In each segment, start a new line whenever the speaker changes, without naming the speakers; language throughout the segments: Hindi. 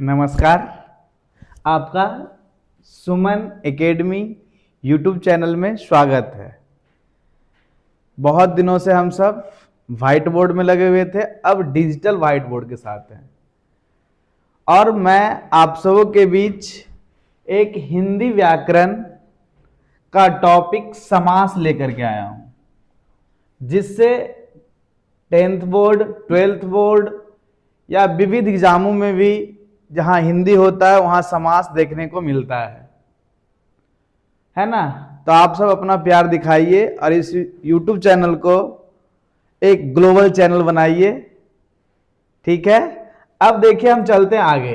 नमस्कार। आपका सुमन एकेडमी यूट्यूब चैनल में स्वागत है। बहुत दिनों से हम सब व्हाइट बोर्ड में लगे हुए थे, अब डिजिटल व्हाइट बोर्ड के साथ हैं और मैं आप सबों के बीच एक हिंदी व्याकरण का टॉपिक समास लेकर के आया हूं, जिससे 10th बोर्ड 12th बोर्ड या विविध एग्जामों में भी जहां हिंदी होता है वहां समास देखने को मिलता है ना। तो आप सब अपना प्यार दिखाइए और इस YouTube चैनल को एक ग्लोबल चैनल बनाइए, ठीक है। अब देखिए, हम चलते हैं आगे।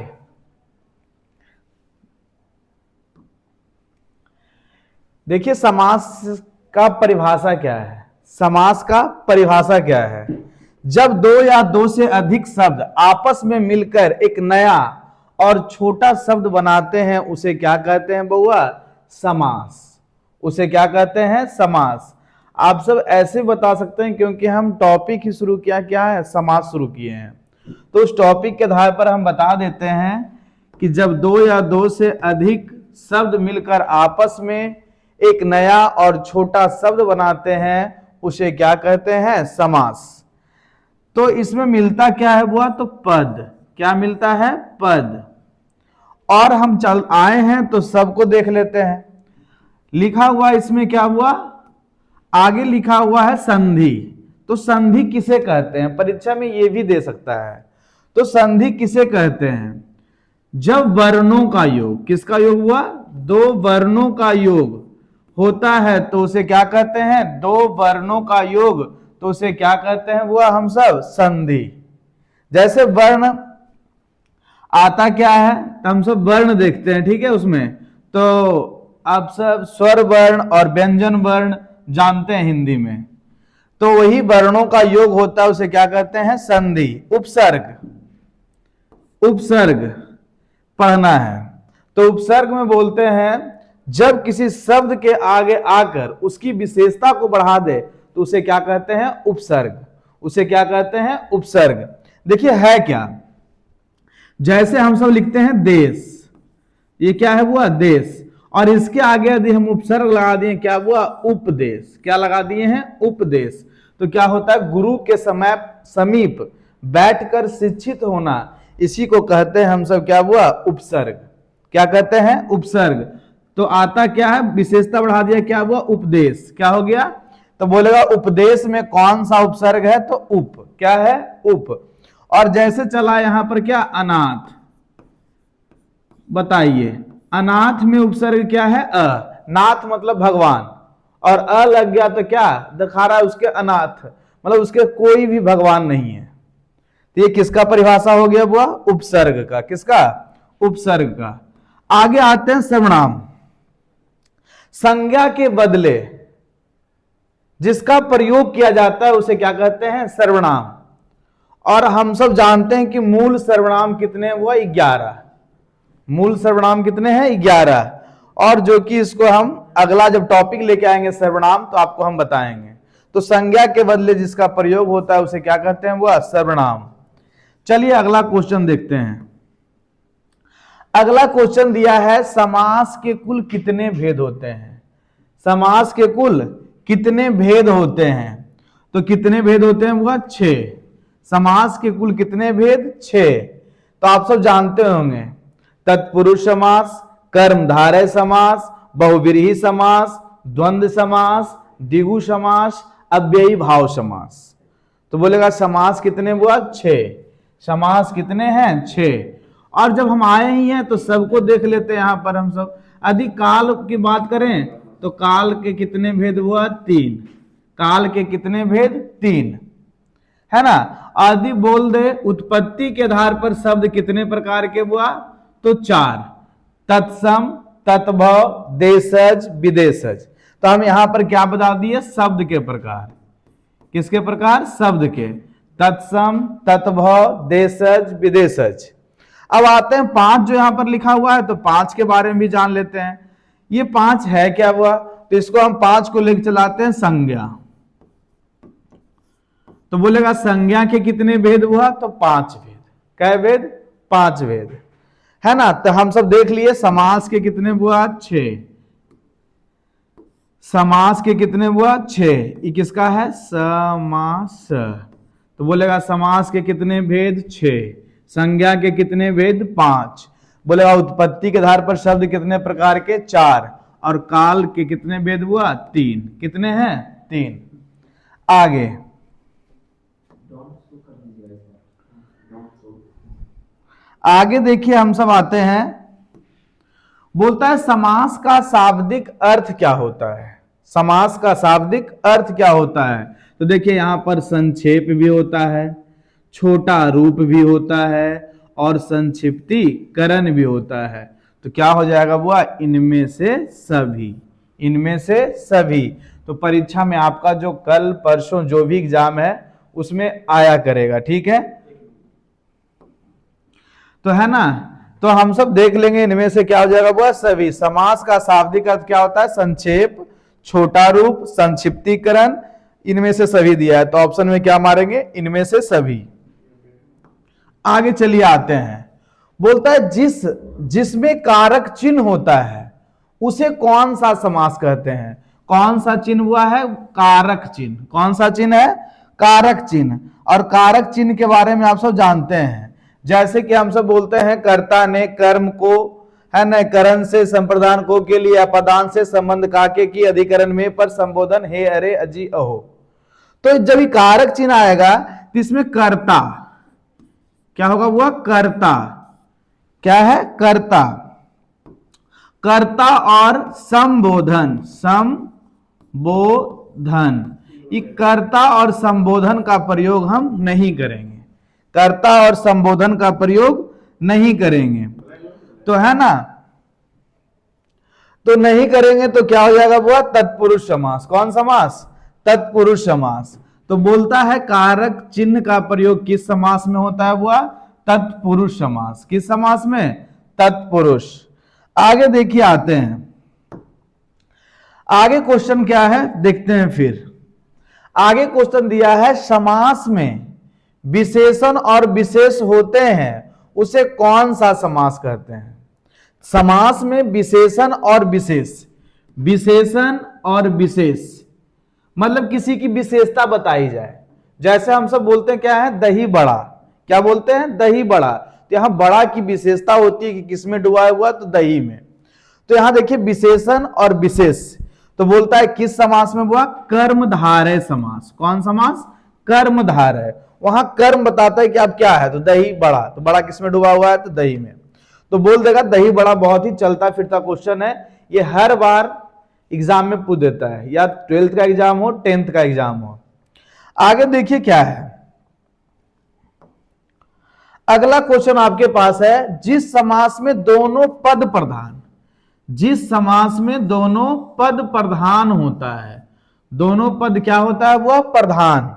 देखिए, समास का परिभाषा क्या है। समास का परिभाषा क्या है? जब दो या दो से अधिक शब्द आपस में मिलकर एक नया और छोटा शब्द बनाते हैं उसे क्या कहते हैं बउआ? समास। उसे क्या कहते हैं? समास। आप सब ऐसे बता सकते हैं क्योंकि हम टॉपिक ही शुरू किया, क्या है? समास शुरू किए हैं। तो उस टॉपिक के आधार पर हम बता देते हैं कि जब दो या दो से अधिक शब्द मिलकर आपस में एक नया और छोटा शब्द बनाते हैं उसे क्या कहते हैं? समास। तो इसमें मिलता क्या है बुआ? तो पद। क्या मिलता है? पद। और हम चल आए हैं तो सबको देख लेते हैं। लिखा हुआ इसमें क्या हुआ? आगे लिखा हुआ है संधि। तो संधि किसे कहते हैं? परीक्षा में ये भी दे सकता है। तो संधि किसे कहते हैं? जब वर्णों का योग, किसका योग हुआ? दो वर्णों का योग होता है तो उसे क्या कहते हैं? दो वर्णों का योग, तो उसे क्या कहते हैं वो? हम सब संधि। जैसे वर्ण आता क्या है तो हम सब वर्ण देखते हैं, ठीक है। उसमें तो आप सब स्वर वर्ण और व्यंजन वर्ण जानते हैं हिंदी में, तो वही वर्णों का योग होता है उसे क्या कहते हैं? संधि। उपसर्ग, उपसर्ग पढ़ना है तो उपसर्ग में बोलते हैं जब किसी शब्द के आगे आकर उसकी विशेषता को बढ़ा दे तो उसे क्या कहते हैं? उपसर्ग। उसे क्या कहते हैं? उपसर्ग। देखिए है क्या, जैसे हम सब लिखते हैं देश, ये क्या है हुआ? देश। और इसके आगे यदि हम उपसर्ग लगा दिए, क्या हुआ? उपदेश। क्या लगा दिए हैं? उपदेश। तो क्या होता है? गुरु के समय समीप बैठकर शिक्षित होना, इसी को कहते हैं हम सब क्या हुआ? उपसर्ग। क्या कहते हैं? उपसर्ग। तो आता क्या है? विशेषता बढ़ा दिया, क्या हुआ? उपदेश। क्या हो गया? तो बोलेगा उपदेश में कौन सा उपसर्ग है? तो उप। क्या है? उप। और जैसे चला यहां पर क्या? अनाथ। बताइए, अनाथ में उपसर्ग क्या है? अ। नाथ मतलब भगवान, और अ लग गया तो क्या दिखा रहा है? उसके अनाथ, मतलब उसके कोई भी भगवान नहीं है। तो ये किसका परिभाषा हो गया बुआ? उपसर्ग का। किसका? उपसर्ग का। आगे आते हैं सर्वनाम। संज्ञा के बदले जिसका प्रयोग किया जाता है उसे क्या कहते हैं? सर्वनाम। और हम सब जानते हैं कि मूल सर्वनाम कितने हुआ? 11। मूल सर्वनाम कितने हैं? 11। और जो कि इसको हम अगला जब टॉपिक लेके आएंगे सर्वनाम तो आपको हम बताएंगे। तो संज्ञा के बदले जिसका प्रयोग होता है उसे क्या कहते हैं? वह सर्वनाम। चलिए अगला क्वेश्चन देखते हैं। अगला क्वेश्चन दिया है समास के कुल कितने भेद होते हैं? समास के कुल कितने भेद होते हैं? तो कितने भेद होते हैं? वह 6। समास के कुल कितने भेद? 6। तो आप सब जानते होंगे, तत्पुरुष समास, कर्मधारय समास, बहुव्रीहि समास, द्वंद्व समास, द्विगु समास, अव्ययी भाव समास। तो बोलेगा समास कितने हुआ? 6। समास कितने हैं? 6। और जब हम आए ही हैं तो सबको देख लेते हैं। यहां पर हम सब यदि काल की बात करें तो काल के कितने भेद हुआ? 3। काल के कितने भेद? 3, है ना। आदि बोल दे उत्पत्ति के आधार पर शब्द कितने प्रकार के हुआ? तो 4। तत्सम, तत्भव, देशज, विदेशज। तो हम यहां पर क्या बता दिए? शब्द के प्रकार। किसके प्रकार? शब्द के। तत्सम, तत्भव, देशज, विदेशज। अब आते हैं 5 जो यहां पर लिखा हुआ है, तो 5 के बारे में भी जान लेते हैं। ये 5 है क्या हुआ? तो इसको हम 5 को लेकर चलाते हैं संज्ञा। तो बोलेगा संज्ञा के कितने भेद हुआ? तो 5 भेद। कै भेद? 5 भेद। है ना। तो हम सब देख लिए समास के कितने हुआ 6, समास के कितने हुआ 6, ये किसका है समास। तो बोलेगा समास के कितने भेद 6, संज्ञा के कितने भेद 5, बोलेगा उत्पत्ति के आधार पर शब्द कितने प्रकार के 4, और काल के कितने भेद हुआ 3, कितने हैं 3। आगे आगे देखिए हम सब आते हैं, बोलता है समास का शाब्दिक अर्थ क्या होता है, समास का शाब्दिक अर्थ क्या होता है। तो देखिए यहां पर संक्षेप भी होता है, छोटा रूप भी होता है, और संक्षिप्तीकरण भी होता है। तो क्या हो जाएगा बुआ, इनमें से सभी, इनमें से सभी। तो परीक्षा में आपका जो कल परसों जो भी एग्जाम है उसमें आया करेगा, ठीक है। तो है ना, तो हम सब देख लेंगे इनमें से क्या हो जाएगा बुआ, सभी। समास का शाब्दिक अर्थ क्या होता है, संक्षेप, छोटा रूप, संक्षिप्तीकरण, इनमें से सभी दिया है। तो ऑप्शन में क्या मारेंगे, इनमें से सभी। आगे चलिए आते हैं, बोलता है जिसमें कारक चिन्ह होता है उसे कौन सा समास कहते हैं। कौन सा चिन्ह हुआ है, कारक चिन्ह। कौन सा चिन्ह है, कारक चिन्ह। और कारक चिन्ह के बारे में आप सब जानते हैं, जैसे कि हम सब बोलते हैं कर्ता ने कर्म को, है न, करण से संप्रदान को के लिए, अपदान से संबंध काके की, अधिकरण में पर संबोधन हे अरे अजी अहो। तो जब ये कारक चिन्ह आएगा तो इसमें कर्ता क्या होगा, वो कर्ता क्या है, कर्ता, कर्ता और संबोधन, संबोधन, ये कर्ता और संबोधन का प्रयोग हम नहीं करेंगे, कर्ता और संबोधन का प्रयोग नहीं करेंगे। तो है ना, तो नहीं करेंगे तो क्या हो जाएगा बुआ, तत्पुरुष समास। कौन समास, तत्पुरुष समास। तो बोलता है कारक चिन्ह का प्रयोग किस समास में होता है बुआ, तत्पुरुष समास। किस समास में, तत्पुरुष। आगे देखिए आते हैं, आगे क्वेश्चन क्या है देखते हैं। फिर आगे क्वेश्चन दिया है, समास में विशेषण और विशेष होते हैं उसे कौन सा समास कहते हैं। समास में विशेषण और विशेष, विशेषण और विशेष मतलब किसी की विशेषता बताई जाए। जैसे हम सब बोलते हैं क्या है, दही बड़ा, क्या बोलते हैं, दही बड़ा। तो यहां बड़ा की विशेषता होती है कि किसमें डुबाया हुआ, तो दही में। तो यहां देखिए विशेषण और विशेष। तो बोलता है किस समास में हुआ, कर्मधारय समास। कौन समास, कर्मधारय। वहां कर्म बताता है कि अब क्या है, तो दही बड़ा, तो बड़ा किसमें डूबा हुआ है, तो दही में। तो बोल देगा दही बड़ा, बहुत ही चलता फिरता क्वेश्चन है, ये हर बार एग्जाम में पूछ देता है, या 12th का एग्जाम हो 10th का एग्जाम हो। आगे देखिए क्या है, अगला क्वेश्चन आपके पास है, जिस समास में दोनों पद प्रधान, जिस समास में दोनों पद प्रधान होता है, दोनों पद क्या होता है, वह प्रधान।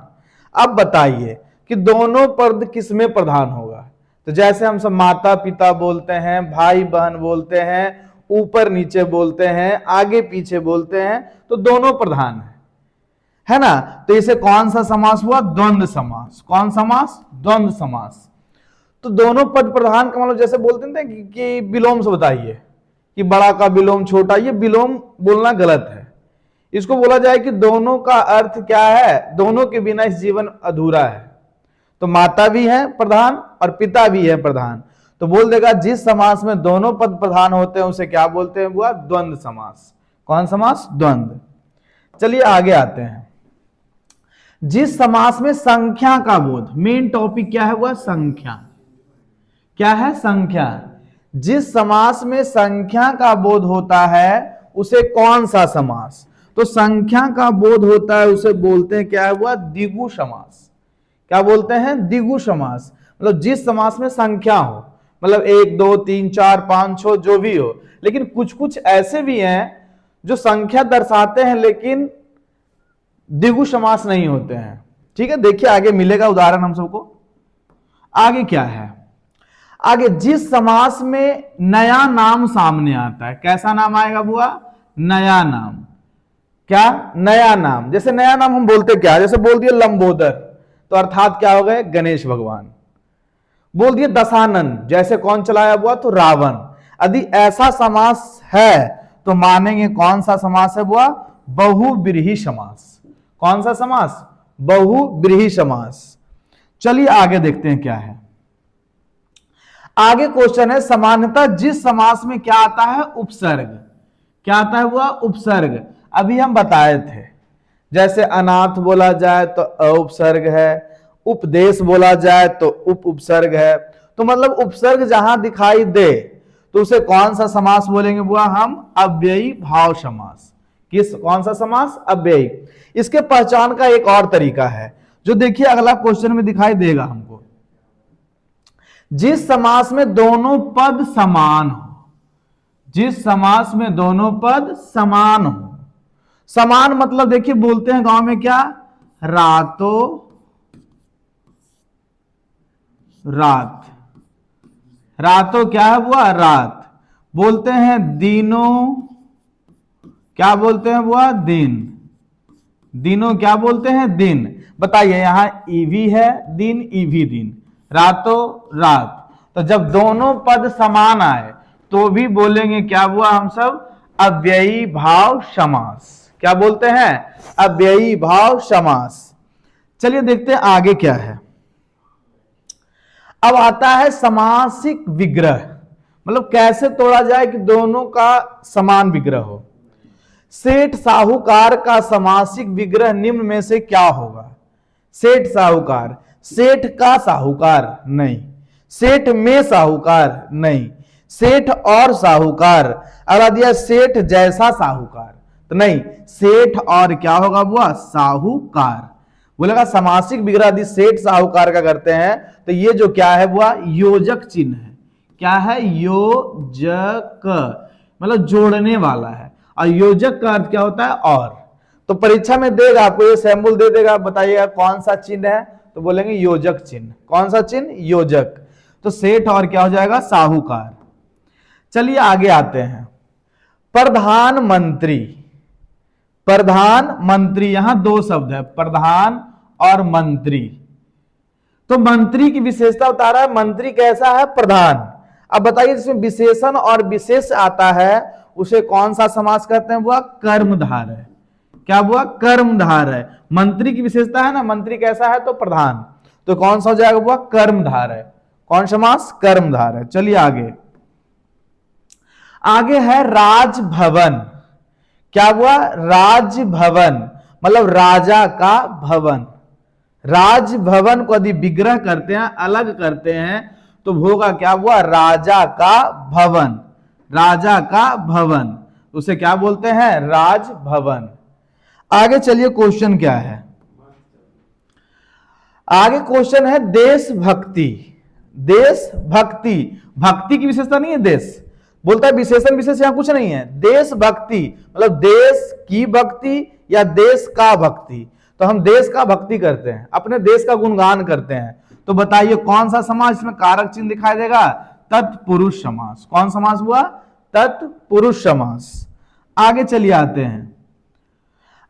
अब बताइए कि दोनों पद किसमें प्रधान होगा। तो जैसे हम सब माता पिता बोलते हैं, भाई बहन बोलते हैं, ऊपर नीचे बोलते हैं, आगे पीछे बोलते हैं, तो दोनों प्रधान है ना। तो इसे कौन सा समास हुआ, द्वंद्व समास। कौन समास, द्वंद्व समास। तो दोनों पद प्रधान का मतलब जैसे बोलते थे कि विलोम से बताइए कि बड़ा का विलोम छोटा, ये विलोम बोलना गलत है। इसको बोला जाए कि दोनों का अर्थ क्या है, दोनों के बिना इस जीवन अधूरा है। तो माता भी है प्रधान और पिता भी है प्रधान। तो बोल देगा जिस समास में दोनों पद प्रधान होते हैं उसे क्या बोलते हैं बुआ, द्वंद्व समास। कौन समास, द्वंद्व। चलिए आगे आते हैं, जिस समास में संख्या का बोध, मेन टॉपिक क्या है वह संख्या, क्या है, संख्या। जिस समास में संख्या का बोध होता है उसे कौन सा समास, तो संख्या का बोध होता है उसे बोलते हैं क्या है वह, द्विगु समास। क्या बोलते हैं, द्विगु समास। मतलब जिस समास में संख्या हो, मतलब 1 2 3 4 5 6 जो भी हो। लेकिन कुछ कुछ ऐसे भी हैं जो संख्या दर्शाते हैं लेकिन द्विगु समास नहीं होते हैं। ठीक है, देखिए आगे मिलेगा उदाहरण हम सबको। आगे क्या है, आगे जिस समास में नया नाम सामने आता है, कैसा नाम आएगा बुआ, नया नाम। क्या, नया नाम। जैसे नया नाम हम बोलते क्या, जैसे बोल दिया लंबोदर, तो अर्थात क्या हो गए, गणेश भगवान। बोल दिए दशानन, जैसे कौन चलाया हुआ, तो रावण। यदि ऐसा समास है तो मानेंगे कौन सा समास है हुआ, बहुव्रीहि समास। कौन सा समास, बहुव्रीहि समास। चलिए आगे देखते हैं क्या है। आगे क्वेश्चन है, सामान्यतः जिस समास में क्या आता है, उपसर्ग। क्या आता है हुआ, उपसर्ग। अभी हम बताए थे, जैसे अनाथ बोला जाए तो अ उपसर्ग है, उपदेश बोला जाए तो उप उपसर्ग है। तो मतलब उपसर्ग जहां दिखाई दे तो उसे कौन सा समास बोलेंगे बुआ, हम अव्ययी भाव समास। किस, कौन सा समास, अव्ययी। इसके पहचान का एक और तरीका है, जो देखिए अगला क्वेश्चन में दिखाई देगा हमको। जिस समास में दोनों पद समान हो, जिस समास में दोनों पद समान हो। समान मतलब देखिए बोलते हैं गांव में क्या, रातों रात। रातों क्या है बुआ, रात। बोलते हैं दिनों, क्या बोलते हैं बुआ, दिन। दिनों क्या बोलते हैं, दिन। बताइए यहां ईवी है, दिन ईवी दिन, रातों रात। तो जब दोनों पद समान आए तो भी बोलेंगे क्या हुआ, हम सब अव्ययी भाव समास। क्या बोलते हैं, अव्ययी भाव समास। चलिए देखते हैं आगे क्या है। अब आता है समासिक विग्रह, मतलब कैसे तोड़ा जाए कि दोनों का समान विग्रह हो। सेठ साहूकार का समासिक विग्रह निम्न में से क्या होगा। सेठ साहूकार, सेठ का साहूकार नहीं, सेठ में साहूकार नहीं, सेठ और साहूकार। अगला दिया सेठ जैसा साहूकार, तो नहीं, सेठ और क्या होगा बुआ, साहूकार। बोलेगा समासिक विग्रह यदि सेठ साहूकार का करते हैं तो ये जो क्या है बुआ, योजक चिन्ह है। क्या है, योजक, मतलब जोड़ने वाला है। और योजक का अर्थ क्या होता है, और। तो परीक्षा में देगा आपको ये सैंपल दे देगा, बताइएगा कौन सा चिन्ह है, तो बोलेंगे योजक चिन्ह। कौन सा चिन्ह, योजक। तो सेठ और क्या हो जाएगा, साहूकार। चलिए आगे आते हैं। प्रधानमंत्री, प्रधानमंत्री, यहां दो शब्द है, प्रधान और मंत्री। तो मंत्री की विशेषता बता रहा है, मंत्री कैसा है, प्रधान। अब बताइए जिसमें विशेषण और विशेष आता है उसे कौन सा समास कहते हैं, बुआ, कर्मधार है। क्या बुआ, कर्मधार है। मंत्री की विशेषता है ना, मंत्री कैसा है, तो प्रधान। तो कौन सा हो जाएगा बुआ, कर्मधार है। कौन समास, कर्मधार है। चलिए आगे। आगे है राजभवन। क्या हुआ, राजभवन, मतलब राजा का भवन। राजभवन को यदि विग्रह करते हैं, अलग करते हैं, तो होगा क्या हुआ, राजा का भवन। राजा का भवन, उसे क्या बोलते हैं, राजभवन। आगे चलिए क्वेश्चन क्या है। आगे क्वेश्चन है देशभक्ति। देशभक्ति, भक्ति की विशेषता नहीं है देश, बोलता है विशेषण विशेष यहां कुछ नहीं है। देशभक्ति मतलब देश की भक्ति या देश का भक्ति। तो हम देश का भक्ति करते हैं, अपने देश का गुणगान करते हैं। तो बताइए कौन सा समास इसमें कारक चिन्ह दिखाई देगा, तत्पुरुष समास। कौन समास हुआ, तत्पुरुष समास। आगे चलिए आते हैं।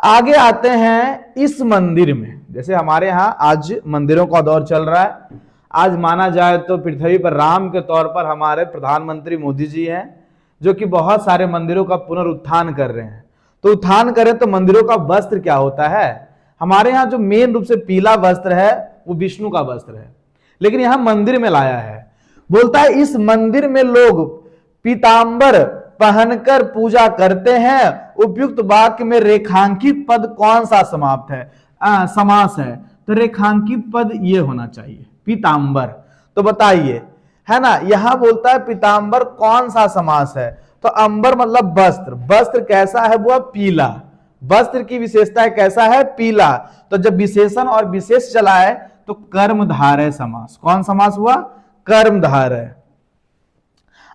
आगे आते हैं इस मंदिर में, जैसे हमारे यहां आज मंदिरों का दौर चल रहा है। आज माना जाए तो पृथ्वी पर राम के तौर पर हमारे प्रधानमंत्री मोदी जी हैं, जो कि बहुत सारे मंदिरों का पुनरुत्थान कर रहे हैं। तो उत्थान करें तो मंदिरों का वस्त्र क्या होता है, हमारे यहाँ जो मेन रूप से पीला वस्त्र है वो विष्णु का वस्त्र है, लेकिन यहां मंदिर में लाया है। बोलता है इस मंदिर में लोग पीतांबर पहनकर पूजा करते हैं। उपयुक्त वाक्य में रेखांकित पद कौन सा समाप्त है, समास है। तो रेखांकित पद ये होना चाहिए, पीतांबर। तो बताइए, है ना, यहां बोलता है पीतांबर कौन सा समास है, तो अंबर मतलब वस्त्र। वस्त्र कैसा है वो, पीला। वस्त्र की विशेषता है कैसा है, पीला। तो जब विशेषण और विशेष चला है तो कर्मधार है समास। कौन समास हुआ, कर्मधार है।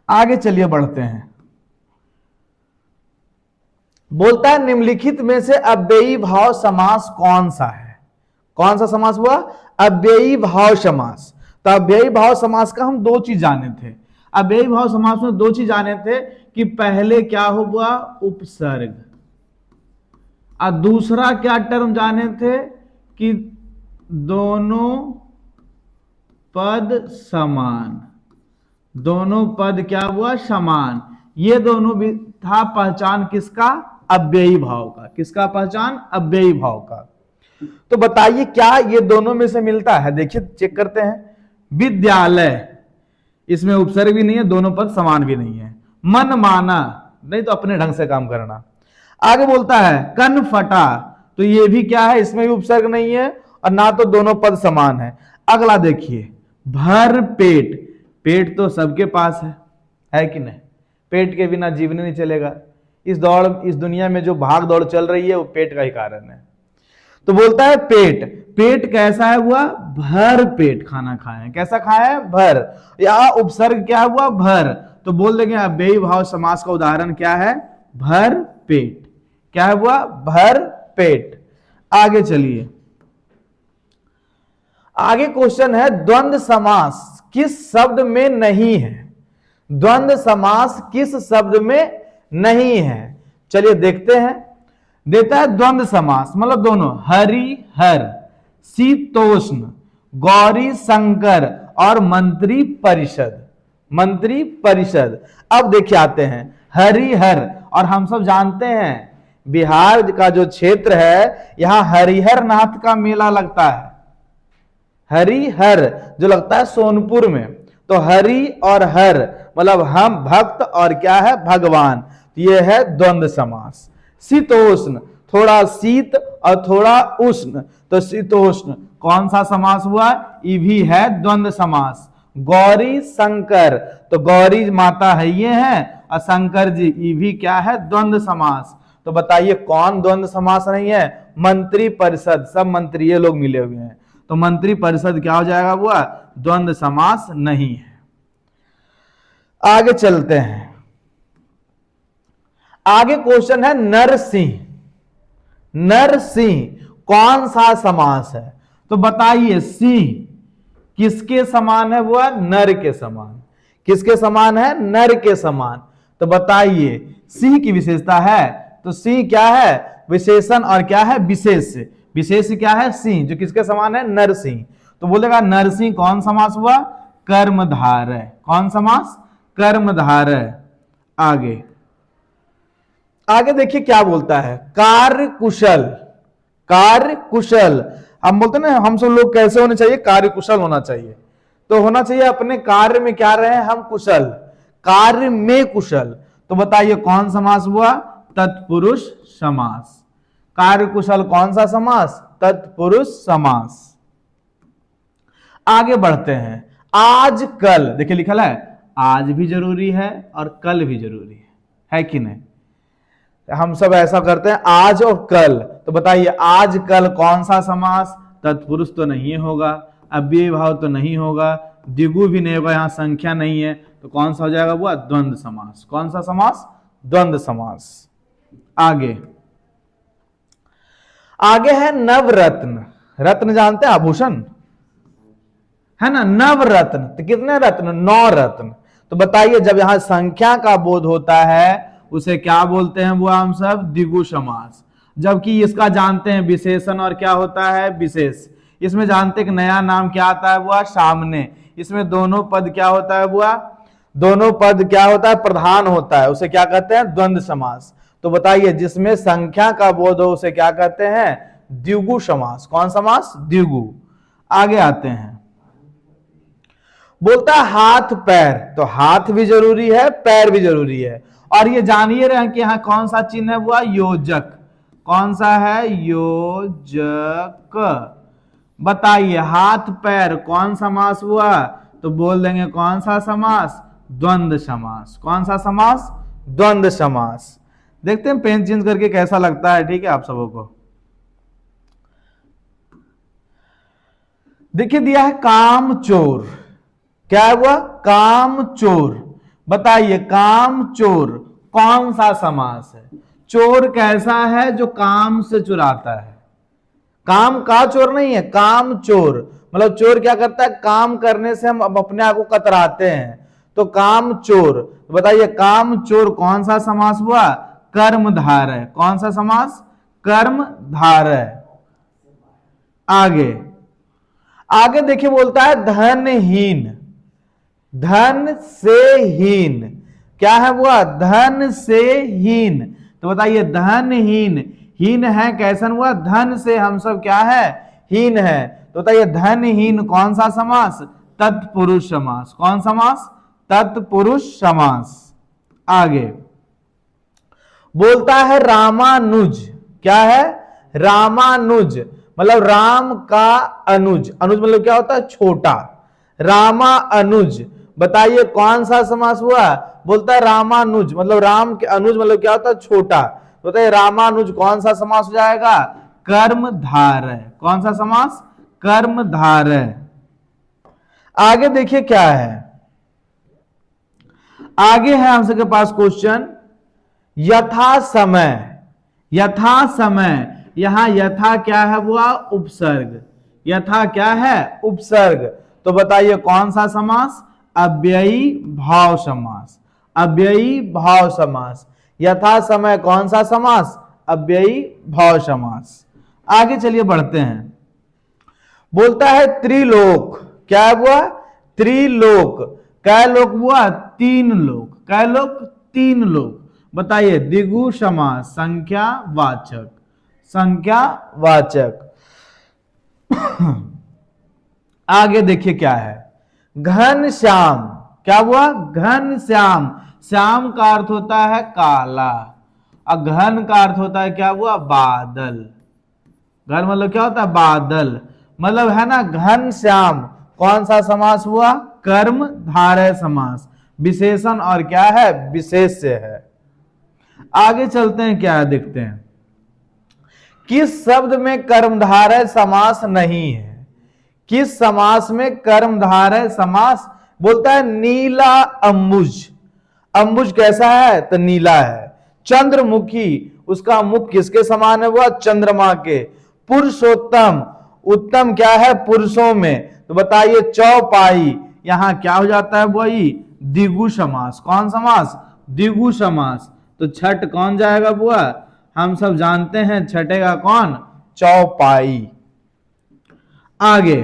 आगे चलिए बढ़ते हैं। बोलता है निम्नलिखित में से अव्ययी भाव समास कौन सा है। कौन सा समास हुआ, अव्ययी भाव समास। तो अव्ययी भाव समास का हम दो चीज जाने थे। अव्ययी भाव समास में दो चीज जाने थे कि पहले क्या हुआ, उपसर्ग, और दूसरा क्या टर्म जाने थे कि दोनों पद समान, दोनों पद क्या हुआ, समान। ये दोनों भी था पहचान किसका, अव्ययी भाव का। किसका पहचान, अव्ययी भाव का। तो बताइए क्या ये दोनों में से मिलता है, देखिए चेक करते हैं। विद्यालय, इसमें उपसर्ग भी नहीं है, दोनों पद समान भी नहीं है। मन माना, नहीं तो अपने ढंग से काम करना। आगे बोलता है कन फटा, तो ये भी क्या है, इसमें भी उपसर्ग नहीं है और ना तो दोनों पद समान है। अगला देखिए भर पेट, पेट तो सबके पास है कि नहीं, पेट के बिना जीवन नहीं चलेगा। इस दुनिया में जो भाग दौड़ चल रही है वो पेट का ही कारण है। तो बोलता है पेट, पेट कैसा है हुआ, भर पेट खाना खाए। कैसा खाया है, भर। यहां उपसर्ग क्या हुआ, भर, तो बोल देंगे अव्ययी भाव समास का उदाहरण क्या है, भर पेट। क्या हुआ, भर पेट। आगे चलिए, आगे क्वेश्चन है द्वंद्व समास किस शब्द में नहीं है। द्वंद्व समास किस शब्द में नहीं है, चलिए देखते हैं। देता है द्वंद्व समास मतलब दोनों, हरि हर, शीतोष्ण, गौरी शंकर और मंत्री परिषद। मंत्री परिषद। अब देखिए आते हैं हरिहर, और हम सब जानते हैं बिहार का जो क्षेत्र है यहां हरिहर नाथ का मेला लगता है। हरिहर जो लगता है सोनपुर में। तो हरि और हर मतलब हम भक्त और क्या है, भगवान। ये है द्वंद्व समास। शीतोष्ण, थोड़ा शीत और थोड़ा उष्ण, तो शीतोष्ण कौन सा समास हुआ, ये भी है द्वंद्व समास। गौरी शंकर, तो गौरी माता है ये है और शंकर जी, ये भी क्या है, द्वंद्व समास। तो बताइए कौन द्वंद्व समास नहीं है, मंत्री परिषद, सब मंत्री लोग मिले हुए हैं, तो मंत्री परिषद क्या हो जाएगा, हुआ द्वंद्व समास नहीं है। आगे चलते हैं, आगे क्वेश्चन है नरसिंह। नरसिंह कौन सा समास है, तो बताइए सिंह किसके समान है, वह नर के समान। किसके समान है, नर के समान। तो बताइए सिंह की विशेषता है, तो सिंह क्या है, विशेषण और क्या है, विशेष। विशेष क्या है, सिंह, जो किसके समान है, नरसिंह। तो बोलेगा नरसिंह कौन समास हुआ, कर्मधारय। कौन समास, कर्मधारय। आगे आगे देखिए क्या बोलता है, कार्य कुशल। कार्य कुशल, हम बोलते हैं ना हम सब लोग कैसे होने चाहिए, कार्य कुशल होना चाहिए। तो होना चाहिए अपने कार्य में क्या रहे हम कुशल, कार्य में कुशल। तो बताइए कौन समास हुआ, तत्पुरुष समास। कार्य कुशल कौन सा समास, तत्पुरुष समास। आगे बढ़ते हैं, आज कल, देखिए लिखा है आज भी जरूरी है और कल भी जरूरी है कि नहीं। हम सब ऐसा करते हैं आज और कल। तो बताइए आज कल कौन सा समास, तत्पुरुष तो नहीं होगा, अव्ययी भाव तो नहीं होगा, द्विगु भी नहीं होगा, यहां संख्या नहीं है, तो कौन सा हो जाएगा, वो द्वंद्व समास। कौन सा समास, द्वंद्व समास। आगे आगे है नवरत्न। रत्न जानते हैं, आभूषण है ना, नवरत्न। तो कितने रत्न, 9 रत्न। तो बताइए जब यहां संख्या का बोध होता है उसे क्या बोलते हैं, वो हम सब द्विगु समास। जबकि इसका जानते हैं विशेषण और क्या होता है, विशेष। इसमें जानते हैं कि नया नाम क्या आता है, वो सामने। इसमें दोनों पद क्या होता है, वो दोनों पद क्या होता है, प्रधान होता है, उसे क्या कहते हैं, द्वंद्व समास। तो बताइए जिसमें संख्या का बोध हो उसे क्या कहते हैं, द्विगु समास। कौन समास, द्विगु। आगे आते हैं, बोलता है हाथ पैर, तो हाथ भी जरूरी है पैर भी जरूरी है। और ये जानिए रहे कि यहां कौन सा चिन्ह है, वो योजक। कौन सा है, योजक। बताइए हाथ पैर कौन समास हुआ, तो बोल देंगे कौन सा समास, द्वंद्व समास। कौन सा समास, द्वंद्व समास। देखते हैं पेन चेंज करके कैसा लगता है, ठीक है आप सबों को। देखिए दिया है काम चोर। क्या हुआ, काम चोर। बताइए काम चोर कौन सा समास है, चोर कैसा है, जो काम से चुराता है। काम का चोर नहीं है, काम चोर मतलब चोर क्या करता है, काम करने से हम अपने आप को कतराते हैं, तो काम चोर। बताइए काम चोर कौन सा समास हुआ, कर्मधारय। कौन सा समास, कर्मधारय। आगे आगे देखिए बोलता है धनहीन, धन से हीन, क्या है वो, धन से हीन। तो बताइए धनहीन, हीन है कैसन हुआ, धन से हम सब क्या है, हीन है। तो बताइए धनहीन कौन सा समास, तत्पुरुष समास। कौन समास, तत्पुरुष समास। आगे बोलता है रामानुज, क्या है, रामानुज मतलब राम का अनुज, अनुज मतलब क्या होता है, छोटा। रामा अनुज, बताइए कौन सा समास हुआ, बोलता है रामानुज मतलब राम के अनुज मतलब क्या होता है, छोटा। बताइए रामानुज कौन सा समास हो जाएगा, कर्मधारय। कौन सा समास, कर्मधारय। आगे देखिए क्या है, आगे है हम सबके पास क्वेश्चन, यथा समय, यथा समय, यहां यथा क्या है वो, उपसर्ग, यथा क्या है, उपसर्ग। तो बताइए कौन सा समास, अव्ययी भाव समास, अव्ययी भाव समास। यथा समय कौन सा समास, अव्ययी भाव समास। आगे चलिए बढ़ते हैं, बोलता है त्रिलोक, क्या हुआ, त्रिलोक, कै लोक हुआ, तीन लोक, कै लोक, तीन लोक। बताइए द्विगु समास, संख्या वाचक, संख्या वाचक। आगे देखिए क्या है, घन श्याम, क्या हुआ, घन श्याम, श्याम का अर्थ होता है काला, और घन का अर्थ होता है क्या हुआ, बादल। घन मतलब क्या होता है, बादल, मतलब है ना घन श्याम। कौन सा समास हुआ, कर्म धारय समास, विशेषण और क्या है, विशेष्य है। आगे चलते हैं, क्या है देखते हैं, किस शब्द में कर्मधारय समास नहीं है, किस समास में कर्मधारय समास, बोलता है नीला अंबुज, अंबुज कैसा है, तो नीला है। चंद्रमुखी, उसका मुख किसके समान है, वह चंद्रमा के। पुरुषोत्तम, उत्तम क्या है, पुरुषों में। तो बताइए चौपाई, यहां क्या हो जाता है, वही द्विगु समास। कौन समास, द्विगु समास। तो छठ कौन जाएगा बुआ, हम सब जानते हैं छठेगा कौन, चौपाई। आगे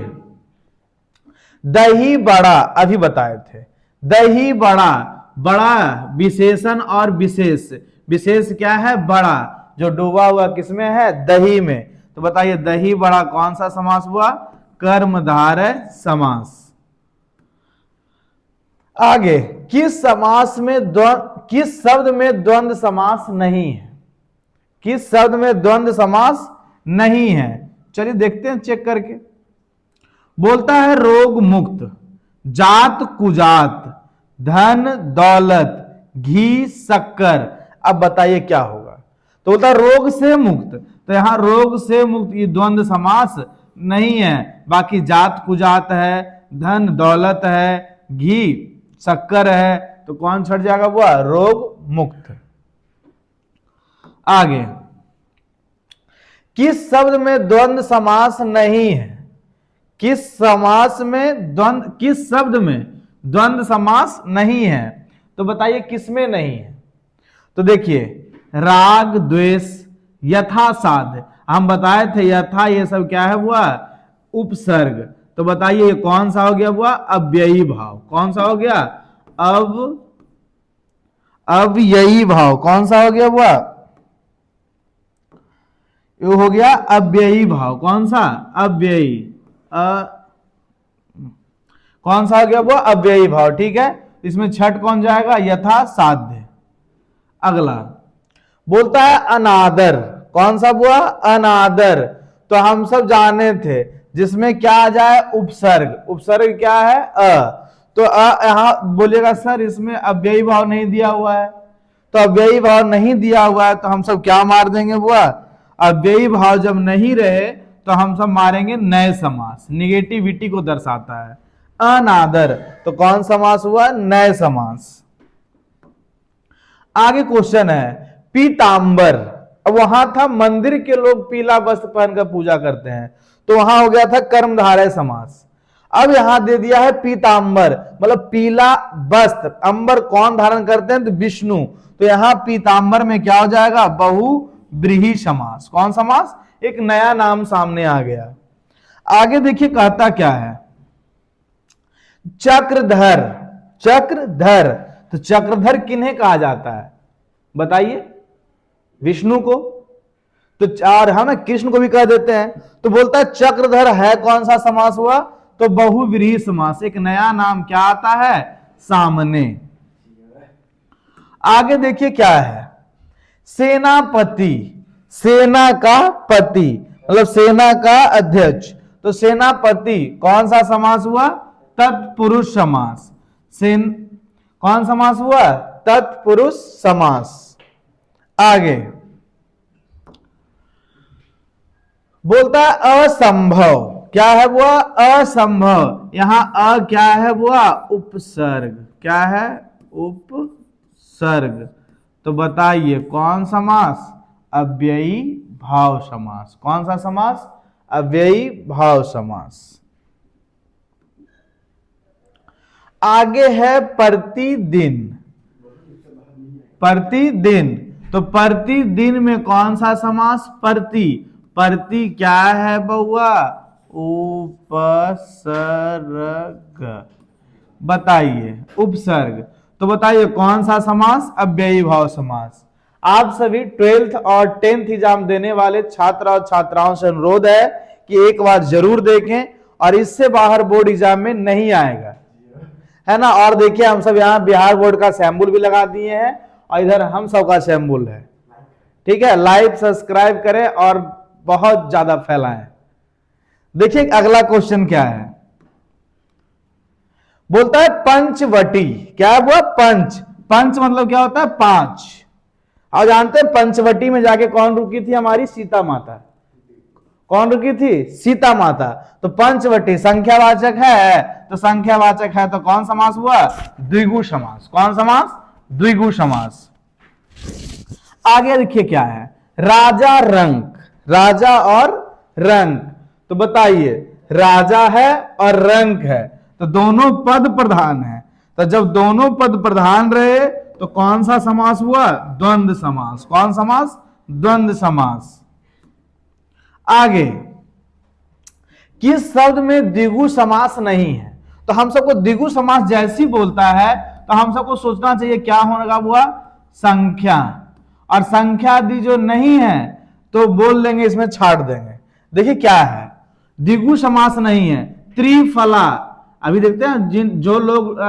दही बड़ा, अभी बताए थे, दही बड़ा, बड़ा विशेषण और विशेष, विशेष क्या है, बड़ा, जो डूबा हुआ किसमें है, दही में। तो बताइए दही बड़ा कौन सा समास हुआ, कर्मधारय समास। आगे किस समास में किस शब्द में द्वंद्व समास नहीं है, किस शब्द में द्वंद्व समास नहीं है, चलिए देखते हैं चेक करके। बोलता है रोग मुक्त, जात कुजात, धन दौलत, घी शक्कर। अब बताइए क्या होगा, तो बोलता है रोग से मुक्त, तो यहां रोग से मुक्त ये द्वंद्व समास नहीं है, बाकी जात कुजात है, धन दौलत है, घी शक्कर है, तो कौन छट जाएगा वो, रोग मुक्त। आगे किस शब्द में द्वंद्व समास नहीं है, किस समास में द्वंद्व, किस शब्द में द्वंद्व समास नहीं है, तो बताइए किसमें नहीं है। तो देखिए राग द्वेष, यथासाध, हम बताए थे यथा ये सब क्या है हुआ, उपसर्ग। तो बताइए ये कौन सा हो गया हुआ, अव्ययी भाव। कौन सा हो गया, अव्ययी भाव। कौन सा हो गया हुआ, ये हो गया अव्ययी भाव। कौन सा, अव्ययी, कौन सा हो गया वो, अव्ययी भाव। ठीक है, इसमें छठ कौन जाएगा, यथा साध्य। अगला बोलता है अनादर, कौन सा हुआ, अनादर। तो हम सब जाने थे जिसमें क्या आ जाए, उपसर्ग, उपसर्ग क्या है, तो यहां बोलिएगा सर इसमें अव्ययी भाव नहीं दिया हुआ है, तो अव्ययी भाव नहीं दिया हुआ है तो हम सब क्या मार देंगे बुआ, अव्ययी भाव जब नहीं रहे तो हम सब मारेंगे नए समास, निगेटिविटी को दर्शाता है। अनादर, तो कौन समास हुआ, नए समास। आगे क्वेश्चन है पीतांबर, अब वहां था मंदिर के लोग पीला वस्त्र पहनकर पूजा करते हैं, तो वहां हो गया था कर्मधारय समास। अब यहां दे दिया है पीतांबर, मतलब पीला वस्त्र, अंबर कौन धारण करते हैं, तो विष्णु, तो यहां पीतांबर में क्या हो जाएगा, बहुव्रीहि समास। कौन समास, एक नया नाम सामने आ गया। आगे देखिए कहता क्या है, चक्रधर। चक्रधर, तो चक्रधर किन्हें कहा जाता है बताइए? विष्णु को। तो चार है ना, कृष्ण को भी कह देते हैं। तो बोलता है चक्रधर है कौन सा समास हुआ? तो बहुव्रीहि समास। एक नया नाम क्या आता है सामने। आगे देखिए क्या है, सेनापति। सेना का पति मतलब सेना का अध्यक्ष। तो सेनापति कौन सा समास हुआ? तत्पुरुष समास। कौन समास हुआ? तत्पुरुष समास। आगे बोलता है असंभव। क्या है वो? असंभव। यहां अ क्या है वो? उपसर्ग। क्या है? उपसर्ग। तो बताइए कौन समास? अव्ययी भाव समास। कौन सा समास? अव्ययी भाव समास। आगे है प्रतिदिन। प्रतिदिन, तो प्रतिदिन में कौन सा समास? प्रति। प्रति क्या है बउआ? उपसर्ग। बताइए उपसर्ग। तो बताइए कौन सा समास? अव्ययी भाव समास। आप सभी 12th और 10th एग्जाम देने वाले छात्र और छात्राओं से अनुरोध है कि एक बार जरूर देखें, और इससे बाहर बोर्ड एग्जाम में नहीं आएगा, है ना। और देखिए हम सब यहाँ बिहार बोर्ड का सैम्बुल भी लगा दिए हैं, और इधर हम सब का सैम्बुल है। ठीक है, लाइक सब्सक्राइब करें और बहुत ज्यादा फैलाएं। देखिए अगला क्वेश्चन क्या है, बोलता है पंचवटी। क्या हुआ? पंच। पंच मतलब क्या होता है? पांच। और जानते हैं पंचवटी में जाके कौन रुकी थी? हमारी सीता माता। कौन रुकी थी? सीता माता। तो पंचवटी संख्यावाचक है, तो संख्यावाचक है तो कौन समास हुआ? द्विगु समास। कौन समास? द्विगु समास। आगे देखिए क्या है, राजा रंक। राजा और रंक। तो बताइए राजा है और रंक है, तो दोनों पद प्रधान है। तो जब दोनों पद प्रधान रहे तो कौन सा समास हुआ? द्वंद्व समास। कौन समास? द्वंद्व समास। आगे किस शब्द में द्विगु समास नहीं है? तो हम सबको द्विगु समास जैसी बोलता है तो हम सबको सोचना चाहिए क्या होगा हुआ? संख्या। और संख्या आदि जो नहीं है तो बोल लेंगे, इसमें छाट देंगे। देखिए क्या है, द्विगु समास नहीं है। त्रिफला, अभी देखते हैं जो लोग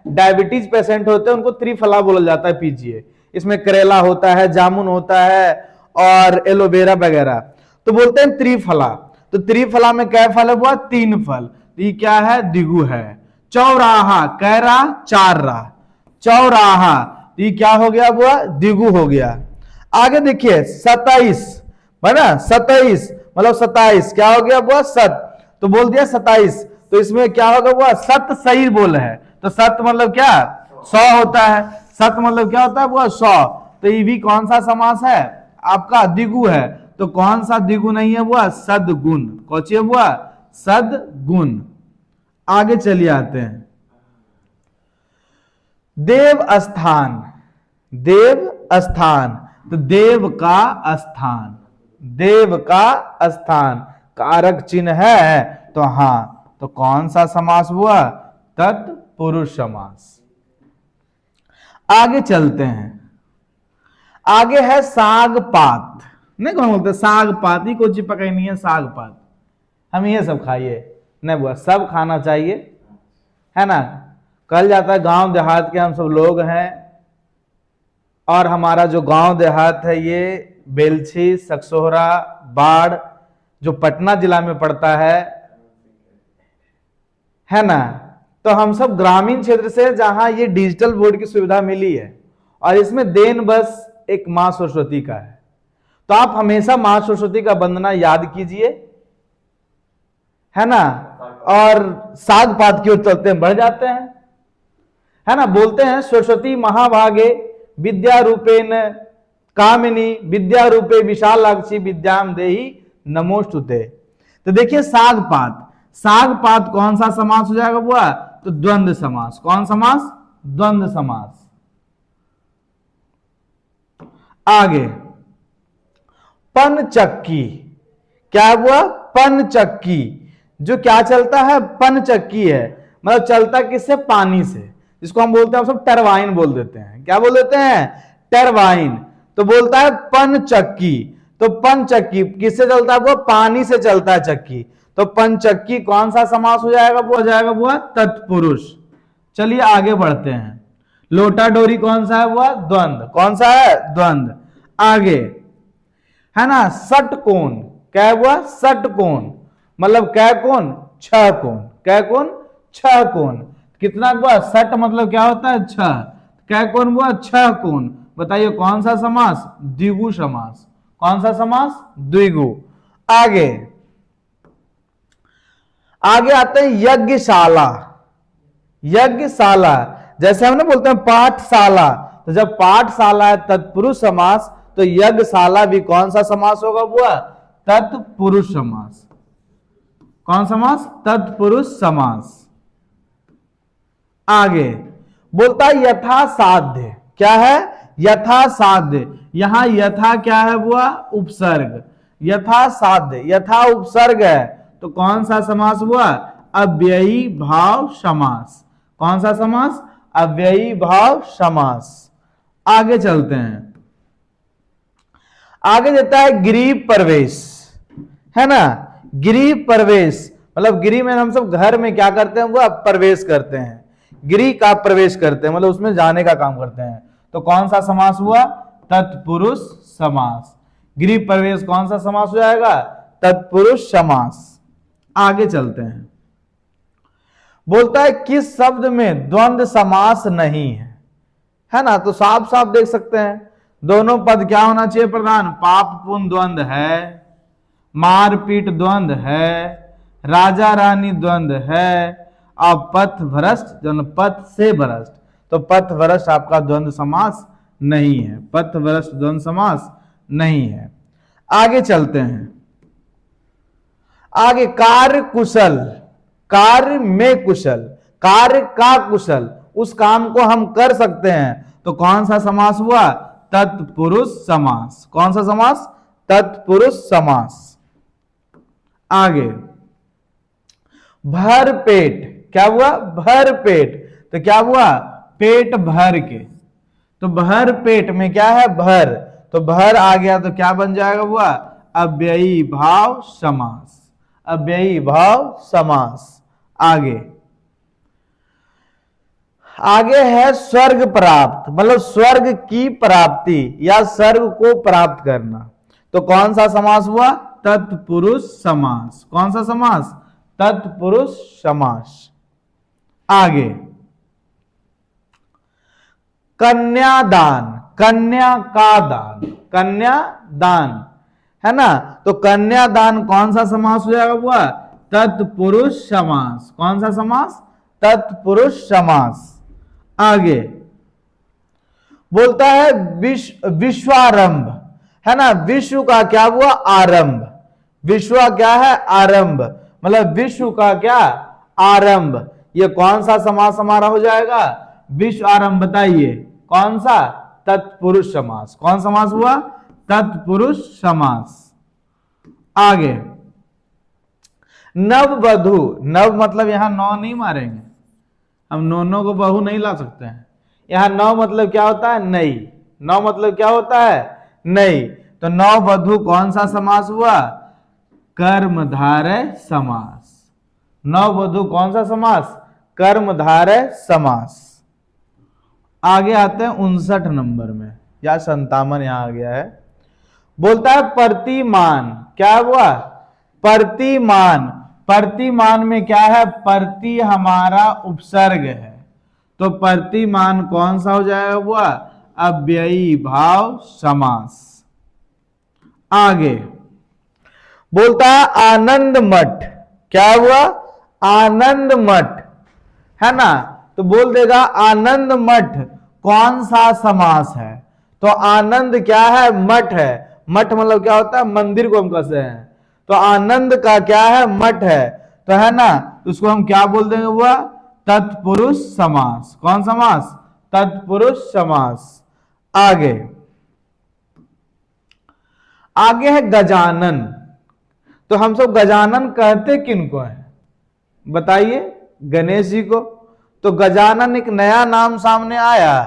डायबिटीज पेशेंट होते हैं उनको त्रिफला बोला जाता है, पीजिए। इसमें करेला होता है, जामुन होता है और एलोवेरा वगैरह। तो बोलते हैं त्रिफला। तो त्रिफला में कै फल हुआ? 3 फल। तो ये क्या है? द्विगु है। चौराहा, कैरा चार रा, चौराहा, तो ये क्या हो गया? हुआ द्विगु हो गया। आगे देखिए 27 है ना, 27 मतलब 27 क्या हो गया? हुआ सत। तो बोल दिया 27, तो इसमें क्या होगा? हुआ सत सही बोल है। तो सत मतलब क्या? 100 होता है। सत मतलब क्या होता है? हुआ 100। तो ये भी कौन सा समास है? आपका द्विगु है। तो कौन सा द्विगु नहीं है? हुआ सदगुण। कौन हुआ? सदगुण। आगे चलिए आते हैं, देव स्थान। देव स्थान, तो देव का स्थान। देव का स्थान कारक चिन्ह है, तो हां, तो कौन सा समास हुआ? तत्पुरुष समास। आगे चलते हैं, आगे है साग पात। नहीं कौन बोलते साग पात? ही कोई चिपक नहीं है साग पात। हम ये सब खाइए नहीं बुआ, सब खाना चाहिए, है ना। कल जाता है गांव देहात के हम सब लोग हैं, और हमारा जो गांव देहात है ये बेलछी, सकसोहरा, बाढ़, जो पटना जिला में पड़ता है ना। तो हम सब ग्रामीण क्षेत्र से, जहां ये डिजिटल बोर्ड की सुविधा मिली है, और इसमें देन बस एक मां सरस्वती का है। तो आप हमेशा मां सरस्वती का वंदना याद कीजिए, है ना। और साग पात की ओर चलते हैं, बढ़ जाते हैं, है ना। बोलते हैं सरस्वती महाभागे विद्या रूपेण कामिनी विद्या रूपे विशालाक्षी विद्याम देहि नमोस्तुते। तो देखिए साग पात। साग पात कौन सा समास हो जाएगा बुआ? तो द्वंद्व समास। कौन समास? द्वंद्व समास। आगे पनचक्की। क्या हुआ? पनचक्की। जो क्या चलता है, पनचक्की है, मतलब चलता किससे, पानी से, जिसको हम बोलते हैं, हम सब टरबाइन बोल देते हैं। क्या बोल देते हैं, टरबाइन। तो बोलता है पनचक्की, तो पनचक्की किससे चलता है, वो पानी से चलता है चक्की, तो पंचक्की कौन सा समास हो जाएगा, वो हो जाएगा वो तत्पुरुष। चलिए आगे बढ़ते हैं। लोटा डोरी कौन सा है, वो द्वंद्व, कौन सा है, द्वंद्व। आगे है ना, षटकोण, क्या है वो, षटकोण, मतलब कै कोण, छह कोण, कै कोण, छह कोण। कितना हुआ, षट मतलब क्या होता है, छह, कै कोण हुआ, छह कोण। बताइए कौन सा समास, द्विगु समास, कौन सा समास, द्विगु। आगे आगे आते हैं यज्ञशाला। यज्ञशाला, जैसे हम ना बोलते हैं पाठशाला, तो जब पाठशाला है तत्पुरुष समास, तो यज्ञशाला भी कौन सा समास होगा, वो तत्पुरुष समास। कौन समास, तत्पुरुष समास। आगे बोलता है यथा साध्य, क्या है, यथा साध्य। यहां यथा क्या है, वो उपसर्ग, यथा साध्य, यथा उपसर्ग है, तो कौन सा समास हुआ, अव्ययी भाव समास। कौन सा समास, अव्ययी भाव समास। आगे चलते हैं। आगे देता है गृह प्रवेश, है ना, गृह प्रवेश मतलब गृह में हम सब घर में क्या करते हैं, वो प्रवेश करते हैं, गृह का प्रवेश करते हैं, मतलब उसमें जाने का काम करते हैं, तो कौन सा समास हुआ, तत्पुरुष समास। गृह प्रवेश कौन सा समास हो जाएगा, तत्पुरुष समास। आगे चलते हैं। बोलता है किस शब्द में द्वंद्व समास नहीं है ना, तो साफ साफ देख सकते हैं, दोनों पद क्या होना चाहिए प्रधान, पाप पुण्य द्वंद्व है, मारपीट द्वंद्व है, राजा रानी द्वंद्व है, और पथ भ्रष्ट, पथ से भ्रष्ट, तो पथ भ्रष्ट आपका द्वंद्व समास नहीं है, पथ भ्रष्ट द्वंद्व समास नहीं है। आगे चलते हैं। आगे कार्य कुशल, कार्य में कुशल, कार्य का कुशल, उस काम को हम कर सकते हैं, तो कौन सा समास हुआ, तत्पुरुष समास। कौन सा समास, तत्पुरुष समास। आगे भर पेट, क्या हुआ, भर पेट, तो क्या हुआ, पेट भर के, तो भर पेट में क्या है, भर, तो भर आ गया तो क्या बन जाएगा, हुआ अव्ययी भाव समास, अव्ययी भाव समास। आगे आगे है स्वर्ग प्राप्त, मतलब स्वर्ग की प्राप्ति या स्वर्ग को प्राप्त करना, तो कौन सा समास हुआ, तत्पुरुष समास। कौन सा समास, तत्पुरुष समास। आगे कन्यादान, कन्या का दान, कन्यादान, है ना, तो कन्यादान कौन सा समास हो जाएगा, हुआ तत्पुरुष समास। कौन सा समास, तत्पुरुष समास। आगे बोलता है विश्वारंभ, है ना, विश्व का क्या हुआ, आरंभ, विश्व क्या है, आरंभ, मतलब विश्व का क्या, आरंभ, ये कौन सा समास हमारा हो जाएगा, विश्व आरंभ। बताइए कौन सा, तत्पुरुष समास। कौन समास हुआ, तत्पुरुष समास। आगे नववधु, नव मतलब यहां नौ नहीं मारेंगे हम, नौ को बहु नहीं ला सकते हैं, यहां नौ मतलब क्या होता है, नई, नौ मतलब क्या होता है, नई, तो नववधु कौन सा समास हुआ, कर्मधारय समास। नववधु कौन सा समास, कर्मधारय समास। आगे आते हैं 59 नंबर में, या 57 यहां आ गया है। बोलता है प्रतिमान, क्या हुआ, प्रतिमान, प्रतिमान में क्या है, प्रति हमारा उपसर्ग है, तो प्रतिमान कौन सा हो जाएगा, हुआ अव्ययी भाव समास। आगे बोलता है आनंद मठ, क्या हुआ, आनंद मठ, है ना, तो बोल देगा आनंद मठ कौन सा समास है, तो आनंद क्या है, मठ है, मठ मतलब क्या होता है, मंदिर को हम कहते हैं, तो आनंद का क्या है, मठ है, तो है ना, उसको हम क्या बोल देंगे, हुआ तत्पुरुष समास। कौन समास, तत्पुरुष समास। आगे आगे है गजानन, तो हम सब गजानन कहते किनको है, बताइए गणेश जी को। तो गजानन एक नया नाम सामने आया,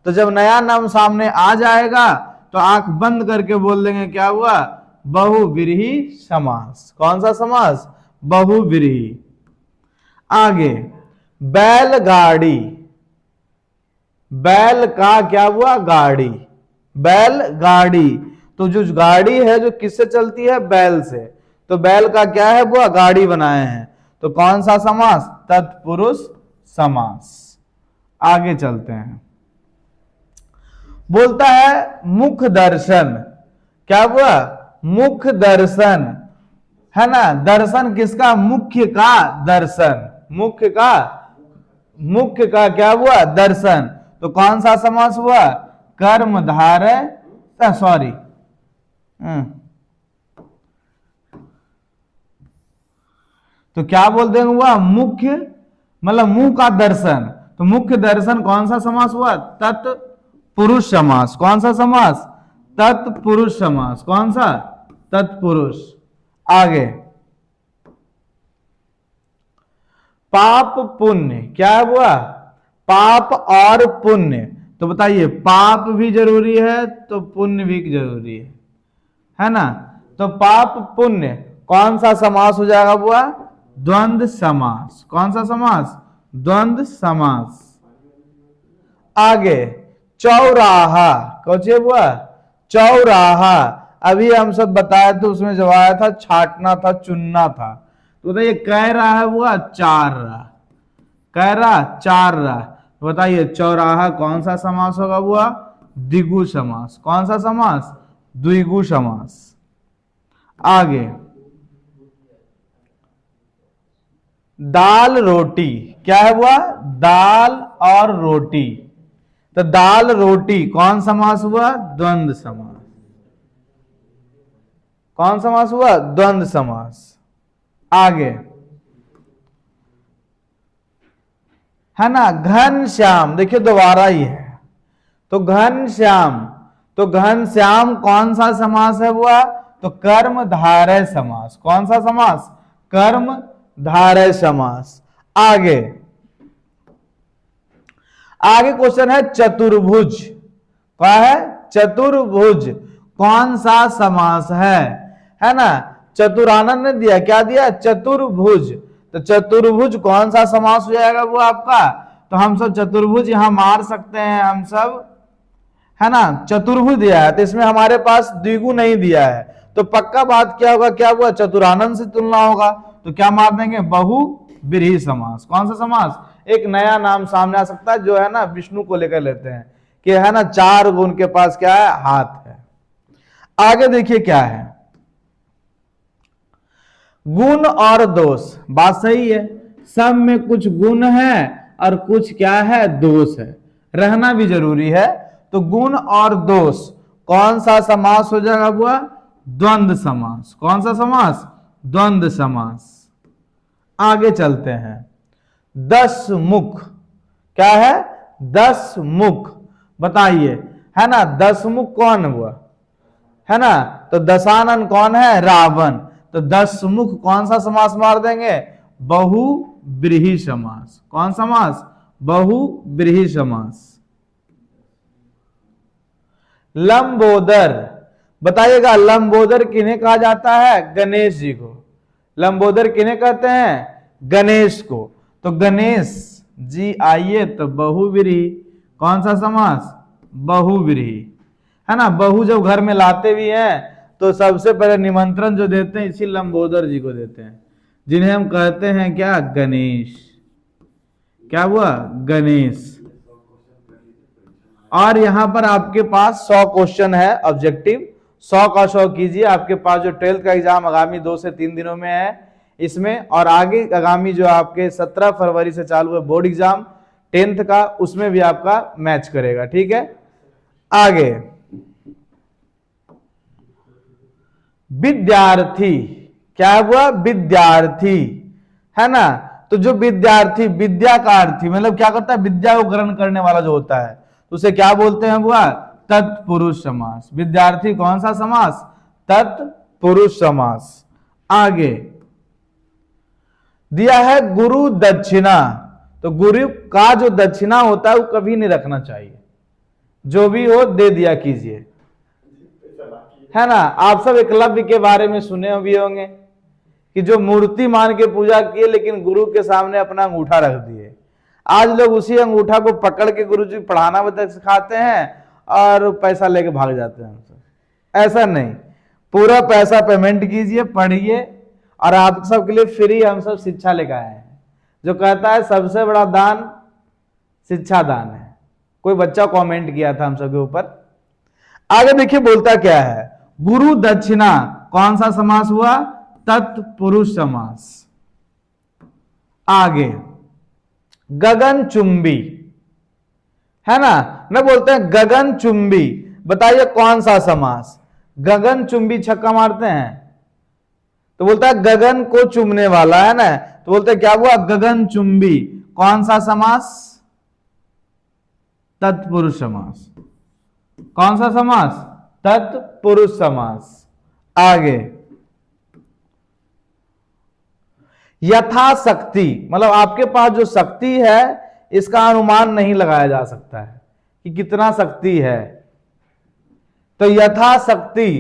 तो जब नया नाम सामने आ जाएगा तो आंख बंद करके बोल देंगे क्या हुआ, बहुव्रीहि समास। कौन सा समास, बहुव्रीहि। आगे बैलगाड़ी, बैल का क्या हुआ, गाड़ी, बैलगाड़ी। तो जो गाड़ी है जो किससे चलती है, बैल से, तो बैल का क्या है वो गाड़ी बनाए हैं, तो कौन सा समास, तत्पुरुष समास। आगे चलते हैं, बोलता है मुख दर्शन, क्या हुआ, मुख दर्शन, है ना, दर्शन किसका, मुख्य का दर्शन, मुख्य का, मुख्य का क्या हुआ, दर्शन। तो कौन सा समास हुआ, कर्मधारय, सॉरी, तो क्या बोलते हैं हुआ, मुख्य मतलब मुंह का दर्शन, तो मुख्य दर्शन कौन सा समास हुआ, तत्पुरुष समास। कौन सा समास, तत्पुरुष समास। कौन सा, तत्पुरुष। आगे पाप पुण्य, क्या हुआ, पाप और पुण्य। तो बताइए पाप भी जरूरी है तो पुण्य भी जरूरी है ना। तो पाप पुण्य कौन सा समास हो जाएगा बुआ, द्वंद्व समास। कौन सा समास, द्वंद्व समास। आगे चौराहा, कौचे बुआ, चौराहा। अभी हम सब बताए थे, उसमें जब आया था छाटना था, चुनना था। तो ये कह रहा है बुआ, चार रहा, कह रहा चार रहा। बताइए चौराहा कौन सा समास होगा बुआ, द्विगु समास। कौन सा समास, द्विगु समास। आगे दाल रोटी, क्या है बुआ, दाल और रोटी। तो दाल रोटी कौन समास हुआ, द्वंद्व समास। कौन समास हुआ, द्वंद्व समास। आगे है ना घन श्याम, देखिए दोबारा ही है। तो घन श्याम, तो घन श्याम कौन सा समास है बुआ, तो कर्म धारय समास। कौन सा समास, कर्म धारय समास। आगे आगे क्वेश्चन है चतुर्भुज, क्या है, चतुर्भुज कौन सा समास है ना। चतुरानंद ने दिया, क्या दिया, चतुर्भुज। तो चतुर्भुज कौन सा समास हो जाएगा वो आपका, तो हम सब चतुर्भुज यहां मार सकते हैं हम सब, है ना। चतुर्भुज दिया है तो इसमें हमारे पास द्विगु नहीं दिया है, तो पक्का बात क्या होगा, क्या हुआ, चतुरानंद से तुलना होगा, तो क्या मार देंगे, बहुव्रीहि समास। कौन सा समास, एक नया नाम सामने आ सकता है जो है ना विष्णु को लेकर लेते हैं कि है ना चार गुण के पास क्या है, हाथ है। आगे देखिए क्या है, गुण और दोष। बात सही है, सब में कुछ गुण है और कुछ क्या है, दोष है, रहना भी जरूरी है। तो गुण और दोष कौन सा समास हो जाएगा बुआ, द्वंद्व समास। कौन सा समास, द्वंद्व समास। आगे चलते हैं, दस मुख, क्या है, दस मुख। बताइए है ना, दस मुख कौन हुआ, है ना, तो दशानन कौन है, रावण। तो दस मुख कौन सा समास मार देंगे, बहुव्रीहि समास। कौन समास, बहुव्रीहि समास। लंबोदर, बताइएगा लंबोदर किन्हें कहा जाता है, गणेश जी को। लंबोदर किन्हें कहते हैं, गणेश को। तो गणेश जी आइए तो बहुव्रीहि। कौन सा समास, बहुव्रीहि, है ना। बहु जब घर में लाते भी हैं तो सबसे पहले निमंत्रण जो देते हैं इसी लंबोदर जी को देते हैं, जिन्हें हम कहते हैं क्या, गणेश। क्या हुआ, गणेश। और यहां पर आपके पास 100 क्वेश्चन है ऑब्जेक्टिव, 100 का 100 कीजिए। आपके पास जो 12th का एग्जाम आगामी 2 से 3 दिनों में है इसमें, और आगे आगामी जो आपके 17 फरवरी से चालू है बोर्ड एग्जाम 10th का, उसमें भी आपका मैच करेगा, ठीक है। आगे विद्यार्थी, क्या हुआ, विद्यार्थी, है ना। तो जो विद्यार्थी, विद्या का अर्थी मतलब क्या करता है, विद्या को ग्रहण करने वाला जो होता है, तो उसे क्या बोलते हैं बुआ, तत्पुरुष समास। विद्यार्थी कौन सा समास, तत्पुरुष समास। आगे दिया है गुरु दक्षिणा। तो गुरु का जो दक्षिणा होता है वो कभी नहीं रखना चाहिए, जो भी हो दे दिया कीजिए, है ना। आप सब एकलव्य के बारे में सुने भी होंगे कि जो मूर्ति मान के पूजा किए लेकिन गुरु के सामने अपना अंगूठा रख दिए। आज लोग उसी अंगूठा को पकड़ के गुरु जी पढ़ाना बता सिखाते हैं और पैसा लेके भाग जाते हैं। ऐसा नहीं, पूरा पैसा पेमेंट कीजिए, पढ़िए, और आप सब के लिए फ्री हम सब शिक्षा लेकर आए हैं। जो कहता है सबसे बड़ा दान शिक्षा दान है, कोई बच्चा कमेंट किया था हम सब के ऊपर। आगे देखिए बोलता क्या है, गुरु दक्षिणा कौन सा समास हुआ, तत्पुरुष समास। आगे गगन चुंबी, है ना, मैं बोलते हैं गगन चुंबी, बताइए कौन सा समास। गगन चुंबी छक्का मारते हैं तो बोलता है गगन को चुमने वाला, है ना, तो बोलते हैं क्या हुआ, गगन चुंबी, कौन सा समास, तत्पुरुष समास। कौन सा समास, तत्पुरुष समास। आगे यथाशक्ति, मतलब आपके पास जो शक्ति है इसका अनुमान नहीं लगाया जा सकता है कि कितना शक्ति है। तो यथाशक्ति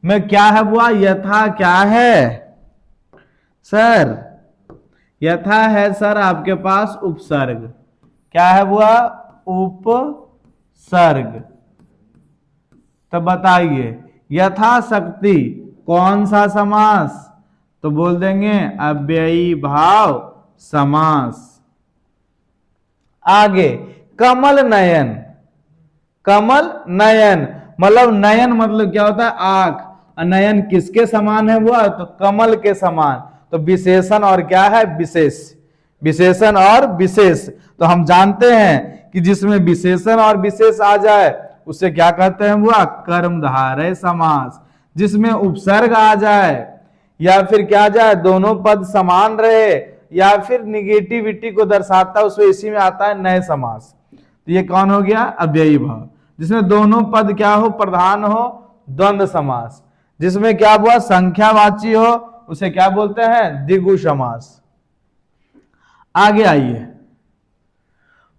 में क्या है हुआ, यथा क्या है सर, यथा है सर आपके पास उपसर्ग, क्या है हुआ, उपसर्ग। तो बताइए यथाशक्ति कौन सा समास, तो बोल देंगे अव्ययी भाव समास। आगे कमल नयन, कमल नयन मतलब नयन मतलब क्या होता है, आंख, नयन किसके समान है वो, तो कमल के समान। तो विशेषण और क्या है, विशेष, विशेषण और विशेष। तो हम जानते हैं कि जिसमें विशेषण और विशेष आ जाए उसे क्या कहते हैं, वो कर्मधारय समास। जिसमें उपसर्ग आ जाए या फिर क्या जाए, दोनों पद समान रहे या फिर निगेटिविटी को दर्शाता है, उसमें इसी में आता है नए समास। तो ये कौन हो गया, अव्ययी भाव। जिसमें दोनों पद क्या हो, प्रधान हो, द्वंद्व समास। जिसमें क्या हुआ, संख्यावाची हो, उसे क्या बोलते हैं, द्विगु समास। आगे आइए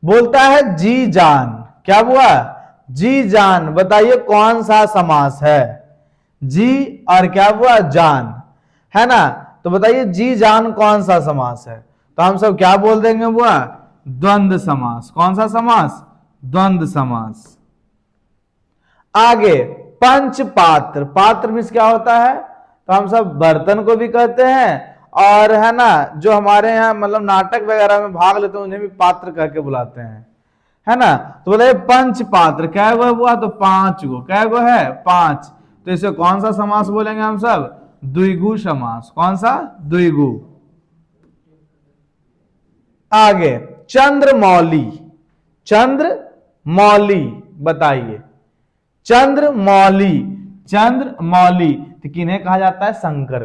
बोलता है जी जान, क्या हुआ, जी जान, बताइए कौन सा समास है, जी और क्या हुआ, जान, है ना। तो बताइए जी जान कौन सा समास है, तो हम सब क्या बोल देंगे, वो द्वंद्व समास। कौन सा समास, द्वंद्व समास। आगे पंच पात्र, पात्र मीन्स क्या होता है, तो हम सब बर्तन को भी कहते हैं, और है ना जो हमारे यहाँ मतलब नाटक वगैरह में भाग लेते हैं उन्हें भी पात्र कह के बुलाते हैं, है ना। तो बोले पंच पात्र, क्या हुआ, तो 5 गो, क्या गो है, 5। तो इसे कौन सा समास बोलेंगे हम सब, द्विगु समास। कौन सा, द्विगु। आगे चंद्रमौली, चंद्रमौली, बताइए चंद्रमौली, चंद्रमौली तो किन्हें कहा जाता है, शंकर,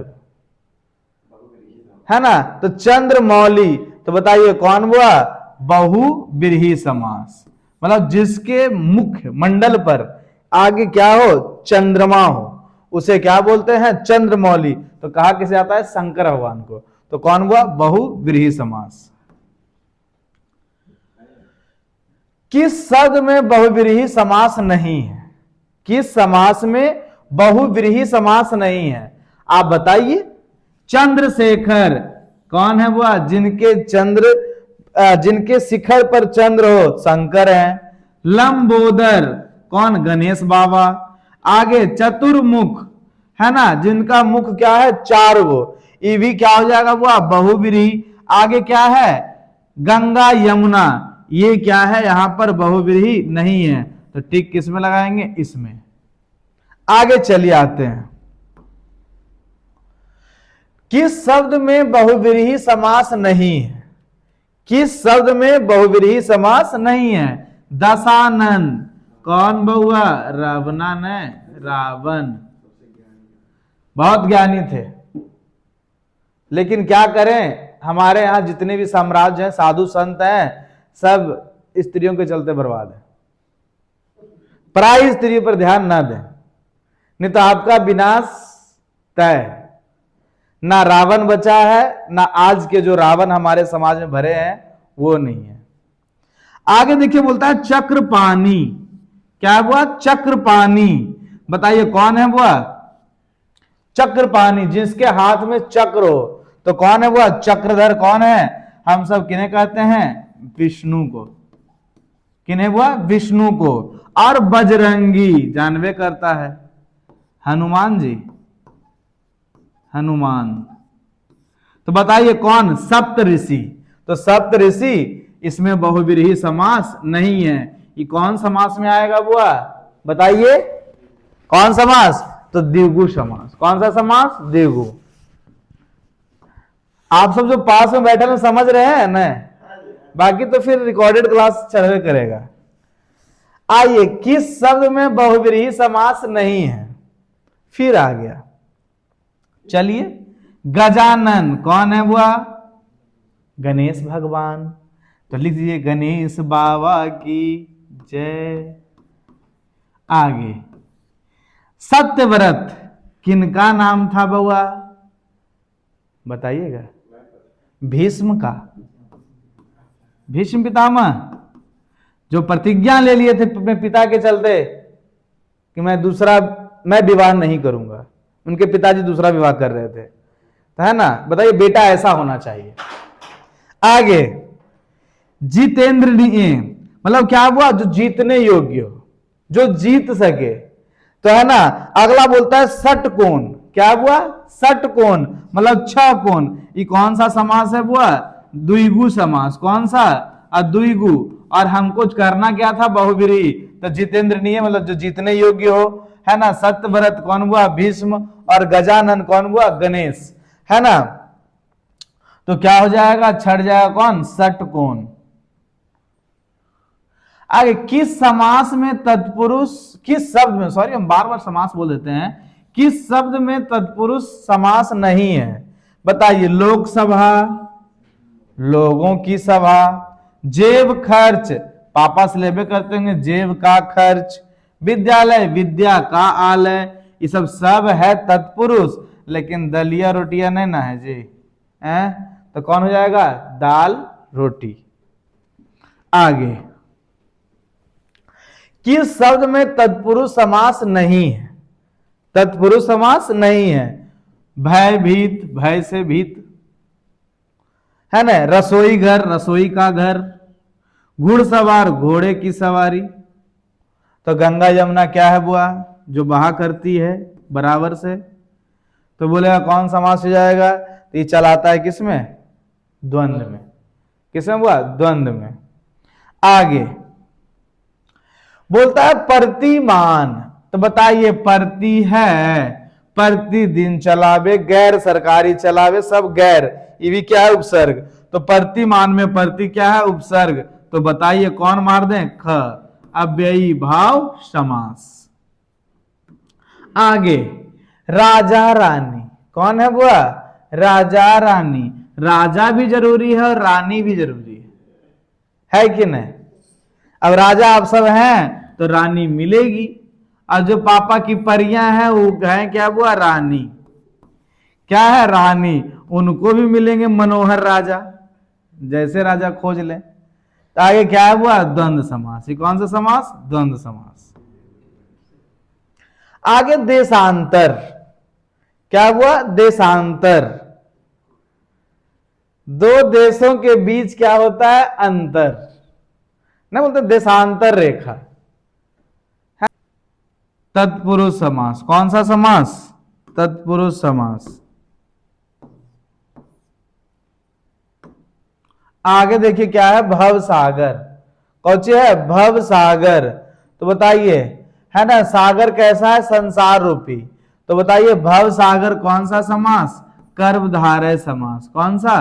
है ना। तो चंद्रमौली, तो बताइए कौन हुआ, बहुव्रीहि समास। मतलब जिसके मुख्य मंडल पर आगे क्या हो, चंद्रमा हो, उसे क्या बोलते हैं, चंद्रमौली। तो कहा किसे आता है, शंकर भगवान को। तो कौन हुआ, बहुव्रीहि समास। किस शब्द में बहुव्रीहि समास नहीं है, किस समास में बहुव्रीहि समास नहीं है, आप बताइए। चंद्रशेखर कौन है, वो जिनके चंद्र जिनके शिखर पर चंद्र हो, शंकर है। लंबोदर कौन, गणेश बाबा। आगे चतुर्मुख, है ना, जिनका मुख क्या है, 4 गो, ये भी क्या हो जाएगा, वो बहुव्रीहि। आगे क्या है, गंगा यमुना, ये क्या है, यहां पर बहुव्रीहि नहीं है, तो टिक किस में लगाएंगे, इसमें। आगे चलिए आते हैं, किस शब्द में बहुव्रीहि समास नहीं है, किस शब्द में बहुव्रीहि समास नहीं है। दशानन कौन बहुआ, रावणा ने, रावण, बहुत ज्ञानी थे, लेकिन क्या करें, हमारे यहां जितने भी साम्राज्य हैं, साधु संत हैं, सब स्त्रियों के चलते बर्बाद है। पराई स्त्रियों पर ध्यान ना दें, नहीं तो आपका विनाश तय। ना रावण बचा है, ना आज के जो रावण हमारे समाज में भरे हैं वो नहीं है। आगे देखिए बोलता है चक्रपाणी। क्या हुआ? चक्रपाणी। बताइए कौन है वो? चक्रपाणी, जिसके हाथ में चक्र हो। तो कौन है वो? चक्रधर। कौन है? हम सब किन्हें कहते हैं? विष्णु को। किन्हें हुआ? विष्णु को। और बजरंगी जानवे करता है हनुमान जी, हनुमान। तो बताइए कौन? सप्त ऋषि। तो सप्त ऋषि, इसमें बहुव्रीहि समास नहीं है। ये कौन समास में आएगा बुआ? बताइए कौन समास? तो द्विगु समास। कौन सा समास? द्विगु। आप सब जो पास में बैठे हैं समझ रहे हैं ना? बाकी तो फिर रिकॉर्डेड क्लास चलवे करेगा। आइए, किस शब्द में बहुव्रीहि समास नहीं है? फिर आ गया, चलिए। गजानन कौन है बुआ? गणेश भगवान। तो लिख दीजिए गणेश बाबा की जय। आगे, सत्यव्रत किनका नाम था बउआ? बताइएगा। भीष्म का। भीष्म पितामह, जो प्रतिज्ञा ले लिए थे अपने पिता के चलते कि मैं विवाह नहीं करूंगा। उनके पिताजी दूसरा विवाह कर रहे थे, तो है ना? बताइए, बेटा ऐसा होना चाहिए। आगे, जितेंद्रिय मतलब क्या हुआ? जो जीतने योग्य हो, जो जीत सके। तो है ना, अगला बोलता है षटकोण। क्या हुआ? षटकोण मतलब 6 कोण। ये कौन सा समास है बुआ? द्विगु समास। कौन सा? द्विगु। और हमको करना क्या था? बहुव्रीहि। तो जितेंद्रिय मतलब जो जीतने योग्य हो, है ना? सत्यव्रत कौन हुआ? भीष्म। और गजानन कौन हुआ? गणेश, है ना? तो क्या हो जाएगा? छट जाएगा कौन? षटकोण। आगे, किस समास में तत्पुरुष, किस शब्द में, सॉरी हम बार बार समास बोल देते हैं, किस शब्द में तत्पुरुष समास नहीं है? बताइए। लोकसभा, लोगों की सभा। जेब खर्च, पापा से लेबे करते होंगे, जेब का खर्च। विद्यालय, विद्या का आलय। ये सब है तत्पुरुष, लेकिन दलिया रोटियां नहीं ना है जी, है? तो कौन हो जाएगा? दाल रोटी। आगे, किस शब्द में तत्पुरुष समास नहीं है? तत्पुरुष समास नहीं है। भयभीत, भय से भीत, है ना? रसोई घर, रसोई का घर। घुड़सवार, घोड़े की सवारी। तो गंगा यमुना क्या है बुआ? जो बहा करती है बराबर से। तो बोलेगा कौन समास हो जाएगा? तो ये चलाता है किसमें? द्वंद्व में। किसमें बुआ? द्वंद्व में। आगे बोलता है प्रतिमान। तो बताइए, प्रति है, प्रतिदिन चलावे, गैर सरकारी चलावे, सब गैर, ये भी क्या है? उपसर्ग। तो प्रतिमान में प्रति क्या है? उपसर्ग। तो बताइए कौन मार दें? ख। अव्ययी भाव समास। आगे, राजा रानी। कौन है बुआ? राजा रानी। राजा भी जरूरी है और रानी भी जरूरी है कि नहीं? अब राजा आप सब हैं तो रानी मिलेगी, और जो पापा की परियां हैं वो है क्या हुआ? रानी। क्या है? रानी। उनको भी मिलेंगे मनोहर राजा, जैसे राजा खोज ले। तो आगे क्या हुआ? द्वंद्व समास। ये कौन सा समास? द्वंद्व समास। आगे देशांतर। क्या हुआ? देशांतर। दो देशों के बीच क्या होता है? अंतर, नहीं बोलते देशांतर रेखा। तत्पुरुष समास। कौन सा समास? तत्पुरुष समास। आगे देखिए क्या है? भव सागर। कौन है? भव सागर। तो बताइए, है ना? सागर कैसा है? संसार रूपी। तो बताइए भव सागर कौन सा समास? कर्मधारय समास। कौन सा?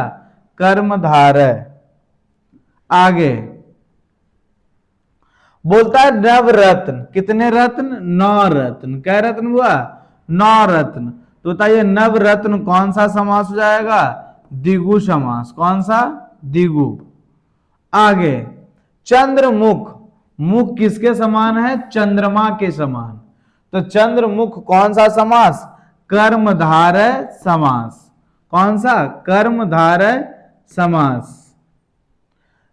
कर्मधारय। आगे बोलता है नवरत्न। कितने रत्न? 9 रत्न। क्या रत्न हुआ? 9 रत्न। तो बताइए नवरत्न कौन सा समास हो जाएगा? द्विगु समास। कौन सा? द्विगु। आगे, चंद्रमुख। मुख किसके समान है? चंद्रमा के समान। तो चंद्रमुख कौन सा समास? कर्मधारय समास। कौन सा? कर्मधारय समास।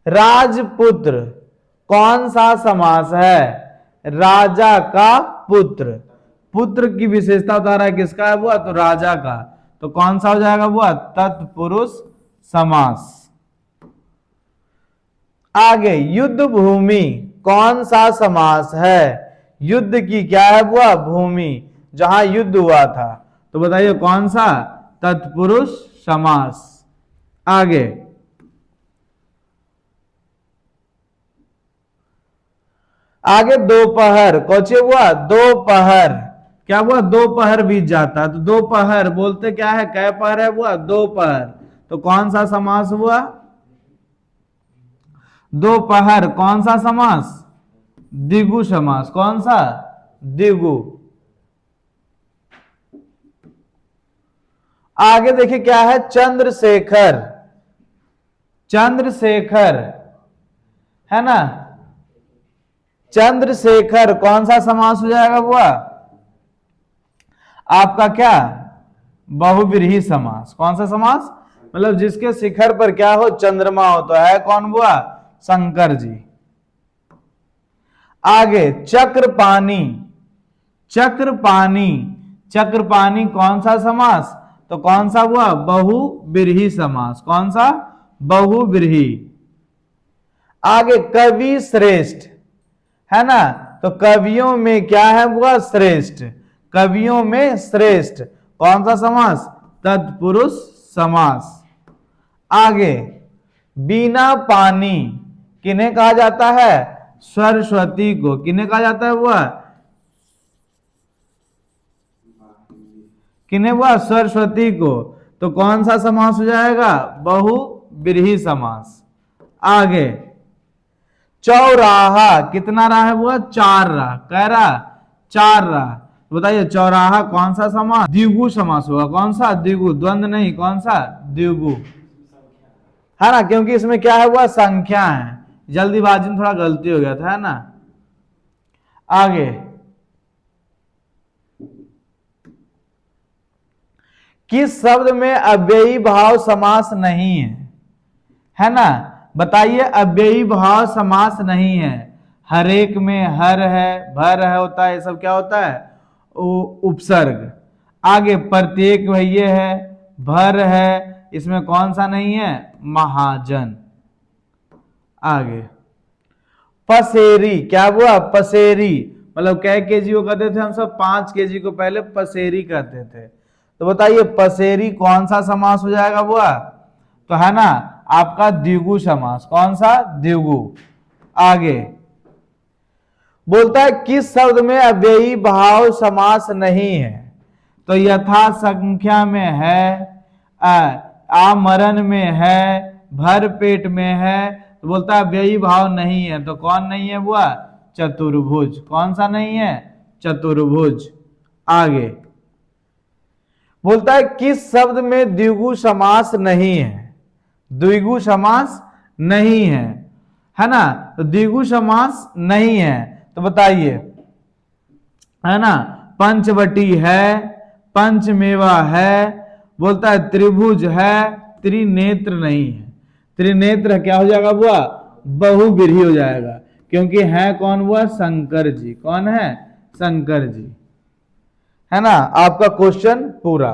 राजपुत्र कौन सा समास है? राजा का पुत्र। पुत्र की विशेषता बता रहा है, किसका है वो? तो राजा का। तो कौन सा हो जाएगा वो? तत्पुरुष समास। आगे, युद्ध भूमि कौन सा समास है? युद्ध की क्या है वो? भूमि, जहां युद्ध हुआ था। तो बताइए कौन सा? तत्पुरुष समास। आगे, आगे दोपहर, कौचे हुआ? दोपहर। क्या हुआ? दोपहर बीत जाता है, तो दोपहर बोलते क्या है? कै पहर है हुआ? दोपहर। तो कौन सा समास हुआ? दोपहर। कौन सा समास? द्विगु समास। कौन सा? द्विगु। आगे देखिए क्या है? चंद्रशेखर। चंद्रशेखर है ना? चंद्रशेखर कौन सा समास हो जाएगा वो? आपका क्या? बहुव्रीहि समास। कौन सा समास? मतलब जिसके शिखर पर क्या हो? चंद्रमा हो। तो है कौन हुआ? शंकर जी। आगे, चक्रपाणी। चक्रपाणी, चक्रपाणी कौन सा समास? तो कौन सा हुआ? बहुव्रीहि समास। कौन सा? बहुव्रीहि। आगे, कवि श्रेष्ठ है ना? तो कवियों में क्या है वो? श्रेष्ठ। कवियों में श्रेष्ठ कौन सा समास? तत्पुरुष समास। आगे, बिना पानी किन्हें कहा जाता है? सरस्वती को। किन्हें कहा जाता है वो? किन्हें वो? सरस्वती को। तो कौन सा समास हो जाएगा? बहुव्रीहि समास। आगे, चौराहा कितना रहा है वो? 4 रहा। कह रहा? 4 रहा। तो बताइए चौराहा कौन सा समास? द्विगु समास होगा। कौन सा? द्विगु। द्वंद्व नहीं, कौन सा? द्विगु है ना? क्योंकि इसमें क्या है वो? संख्या है। जल्दीबाजी में थोड़ा गलती हो गया था, है ना? आगे, किस शब्द में अव्ययी भाव समास नहीं है ना? बताइए, अव्ययी भाव समास नहीं है। हर एक में हर है, भर है होता है, ये सब क्या होता है? उपसर्ग। आगे, प्रत्येक भैये है, भर है, इसमें कौन सा नहीं है? महाजन। आगे, पसेरी क्या हुआ? पसेरी मतलब कै केजी को कहते थे हम सब? 5 केजी को पहले पसेरी कहते थे। तो बताइए पसेरी कौन सा समास हो जाएगा वो? तो है ना आपका द्विगु समास। कौन सा? द्विगु। आगे, बोलता है किस शब्द में अव्ययी भाव समास नहीं है? तो यथा संख्या में है, आमरण में है, भर पेट में है। तो बोलता है अव्ययी भाव नहीं है। तो कौन नहीं है वो? चतुर्भुज। कौन सा नहीं है? चतुर्भुज। आगे, बोलता है किस शब्द में द्विगु समास नहीं है? द्विगु समास नहीं है ना? तो द्विगु समास नहीं है। तो बताइए, है ना? पंचवटी है, पंचमेवा है, बोलता है त्रिभुज है, त्रिनेत्र नहीं है। त्रिनेत्र क्या हो जाएगा वो? बहुव्रीहि हो जाएगा, क्योंकि है कौन वो? शंकर जी। कौन है? शंकर जी। है ना? आपका क्वेश्चन पूरा।